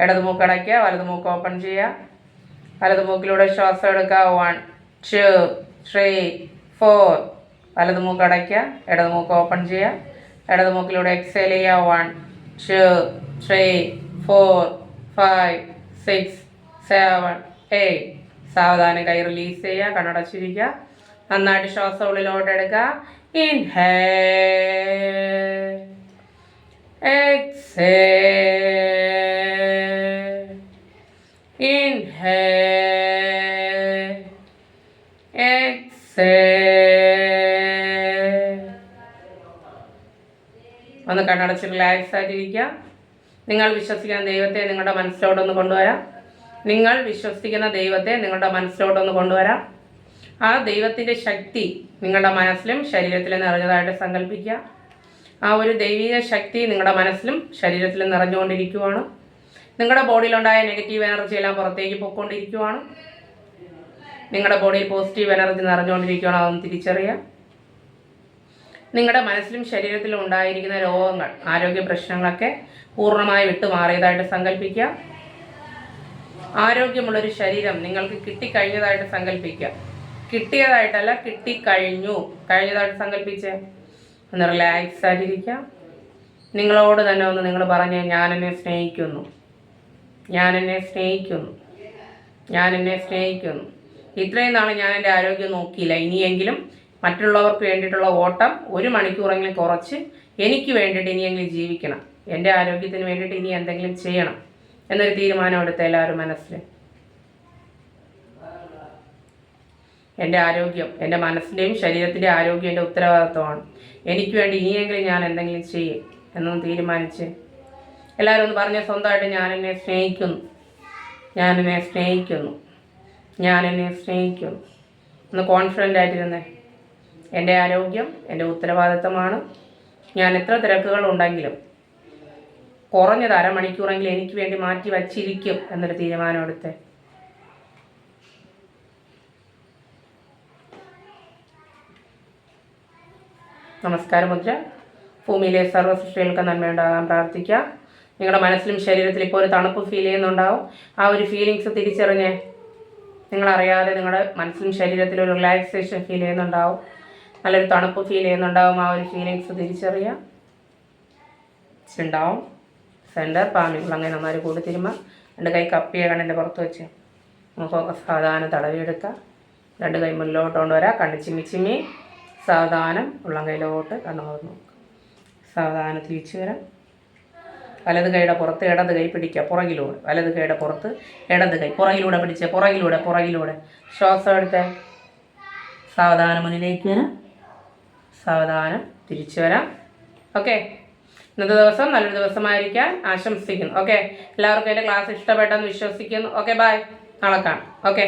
ഇടത് മൂക്ക് അടയ്ക്കുക. വലത് മൂക്ക് ഓപ്പൺ ചെയ്യുക. വലത് മൂക്കിലൂടെ ശ്വാസം എടുക്കുക. 1 2 3 4. വലത് മൂക്ക് അടയ്ക്കുക. ഇടത് മൂക്ക് ഓപ്പൺ ചെയ്യുക. ഇടത് മൂക്കിലൂടെ എക്സേൽ ചെയ്യുക. 1 2 3 4 5 6 7 8. സാവധാനം കൈ റിലീസ് ചെയ്യുക. കണ്ണടച്ചിരിക്കുക. നന്നായിട്ട് ശ്വാസം ഉള്ളിലോട്ട് എടുക്കുക. Inhale exhale. Inhale exhale. ഒന്ന് കണ്ണടച്ച് റിലാക്സ് ആയിട്ടിരിക്കുക. നിങ്ങൾ വിശ്വസിക്കുന്ന ദൈവത്തെ നിങ്ങളുടെ മനസ്സിലോട്ടൊന്ന് കൊണ്ടുവരാം. നിങ്ങൾ വിശ്വസിക്കുന്ന ദൈവത്തെ നിങ്ങളുടെ മനസ്സിലോട്ടൊന്ന് കൊണ്ടുവരാം. ആ ദൈവത്തിൻ്റെ ശക്തി നിങ്ങളുടെ മനസ്സിലും ശരീരത്തിലും നിറഞ്ഞതായിട്ട് സങ്കല്പിക്കുക. ആ ഒരു ദൈവിക ശക്തി നിങ്ങളുടെ മനസ്സിലും ശരീരത്തിലും നിറഞ്ഞുകൊണ്ടിരിക്കുകയാണ്. നിങ്ങളുടെ ബോഡിയിലുണ്ടായ നെഗറ്റീവ് എനർജി എല്ലാം പുറത്തേക്ക് പോയിക്കൊണ്ടിരിക്കുകയാണ്. നിങ്ങളുടെ ബോഡിയിൽ പോസിറ്റീവ് എനർജി നിറഞ്ഞുകൊണ്ടിരിക്കുകയാണ്. അതൊന്ന് തിരിച്ചറിയുക. നിങ്ങളുടെ മനസ്സിലും ശരീരത്തിലും ഉണ്ടായിരിക്കുന്ന രോഗങ്ങൾ, ആരോഗ്യ പ്രശ്നങ്ങളൊക്കെ പൂർണ്ണമായി വിട്ടുമാറിയതായിട്ട് സങ്കല്പിക്കുക. ആരോഗ്യമുള്ളൊരു ശരീരം നിങ്ങൾക്ക് കിട്ടിക്കഴിഞ്ഞതായിട്ട് സങ്കല്പിക്കുക. കിട്ടിയതായിട്ടല്ല, കിട്ടിക്കഴിഞ്ഞു, കഴിഞ്ഞതായിട്ട് സങ്കല്പിച്ചേ. ഒന്ന് റിലാക്സ് ആയിട്ടിരിക്കുക. നിങ്ങളോട് തന്നെ ഒന്ന് നിങ്ങൾ പറഞ്ഞ്, ഞാൻ എന്നെ സ്നേഹിക്കുന്നു, ഞാൻ എന്നെ സ്നേഹിക്കുന്നു, ഞാൻ എന്നെ സ്നേഹിക്കുന്നു. ഇത്രയും നാൾ ഞാൻ എൻ്റെ ആരോഗ്യം നോക്കിയില്ല. ഇനിയെങ്കിലും മറ്റുള്ളവർക്ക് വേണ്ടിയിട്ടുള്ള ഓട്ടം 1 മണിക്കൂറെങ്കിലും കുറച്ച് എനിക്ക് വേണ്ടിയിട്ട് ഇനിയെങ്കിലും ജീവിക്കണം. എൻ്റെ ആരോഗ്യത്തിന് വേണ്ടിയിട്ട് ഇനി എന്തെങ്കിലും ചെയ്യണം എന്നൊരു തീരുമാനം എടുത്ത എല്ലാവരും മനസ്സിൽ. എൻ്റെ ആരോഗ്യം, എൻ്റെ മനസ്സിൻ്റെയും ശരീരത്തിൻ്റെയും ആരോഗ്യം എൻ്റെ ഉത്തരവാദിത്വമാണ്. എനിക്ക് വേണ്ടി ഇനിയെങ്കിലും ഞാൻ എന്തെങ്കിലും ചെയ്യും എന്നൊന്ന് തീരുമാനിച്ച് എല്ലാവരും ഒന്ന് പറഞ്ഞ് സ്വന്തമായിട്ട് ഞാൻ എന്നെ സ്നേഹിക്കുന്നു, ഞാൻ എന്നെ സ്നേഹിക്കുന്നു, ഞാൻ എന്നെ സ്നേഹിക്കുന്നു. ഒന്ന് കോൺഫിഡൻ്റ് ആയിട്ടിരുന്നേ. എൻ്റെ ആരോഗ്യം എൻ്റെ ഉത്തരവാദിത്തമാണ്. ഞാൻ എത്ര തിരക്കുകളുണ്ടെങ്കിലും കുറഞ്ഞത് അരമണിക്കൂറെങ്കിലും എനിക്ക് വേണ്ടി മാറ്റി വച്ചിരിക്കും എന്നൊരു തീരുമാനം എടുത്തേ. നമസ്കാര മുദ്ര. ഭൂമിയിലെ സർവ്വ സൃഷ്ടികൾക്ക് നന്മയുണ്ടാകാൻ പ്രാർത്ഥിക്കാം. നിങ്ങളുടെ മനസ്സിലും ശരീരത്തിലും ഇപ്പോൾ ഒരു തണുപ്പ് ഫീൽ ചെയ്യുന്നുണ്ടാവും. ആ ഒരു ഫീലിങ്സ് തിരിച്ചറിഞ്ഞ് നിങ്ങളറിയാതെ നിങ്ങളുടെ മനസ്സിലും ശരീരത്തിലും ഒരു റിലാക്സേഷൻ ഫീൽ ചെയ്യുന്നുണ്ടാവും. നല്ലൊരു തണുപ്പ് ഫീൽ ചെയ്യുന്നുണ്ടാവും. ആ ഒരു ഫീലിങ്സ് തിരിച്ചറിയാം. ഉണ്ടാവും. സെൻറ്റർ പാമികൾ അങ്ങനെ നന്നായി കൂടി തിരുമ്പോൾ 2 കൈ കപ്പിയ കണ്ണിൻ്റെ പുറത്ത് വെച്ച് മുഖമൊക്കെ സാവധാനം തടവിയെടുക്കുക. 2 കൈ മുന്നിലോട്ട് കൊണ്ടുവരാം. കണ്ണ് ചിമ്മി ചിമ്മി സാവധാനം ഉള്ളം കൈയിലോട്ട് കണ്ണു നോക്കുക. സാവധാനം തിരിച്ചു വരാം. വലത് കൈയുടെ പുറത്ത് ഇടത് കൈ പിടിക്കുക പുറകിലൂടെ. വലത് കൈയുടെ പുറത്ത് ഇടത് കൈ പുറകിലൂടെ പിടിച്ച് പുറകിലൂടെ ശ്വാസം എടുത്ത് സാവധാനം മുന്നിലേക്ക് വരാം. സാവധാനം തിരിച്ചു വരാം. ഓക്കെ, ഇന്നത്തെ ദിവസം നല്ലൊരു ദിവസമായിരിക്കാൻ ആശംസിക്കുന്നു. ഓക്കെ, എല്ലാവർക്കും എൻ്റെ ക്ലാസ് ഇഷ്ടപ്പെട്ടെന്ന് വിശ്വസിക്കുന്നു. Okay, bye. നാളെ കാണാം. ഓക്കെ.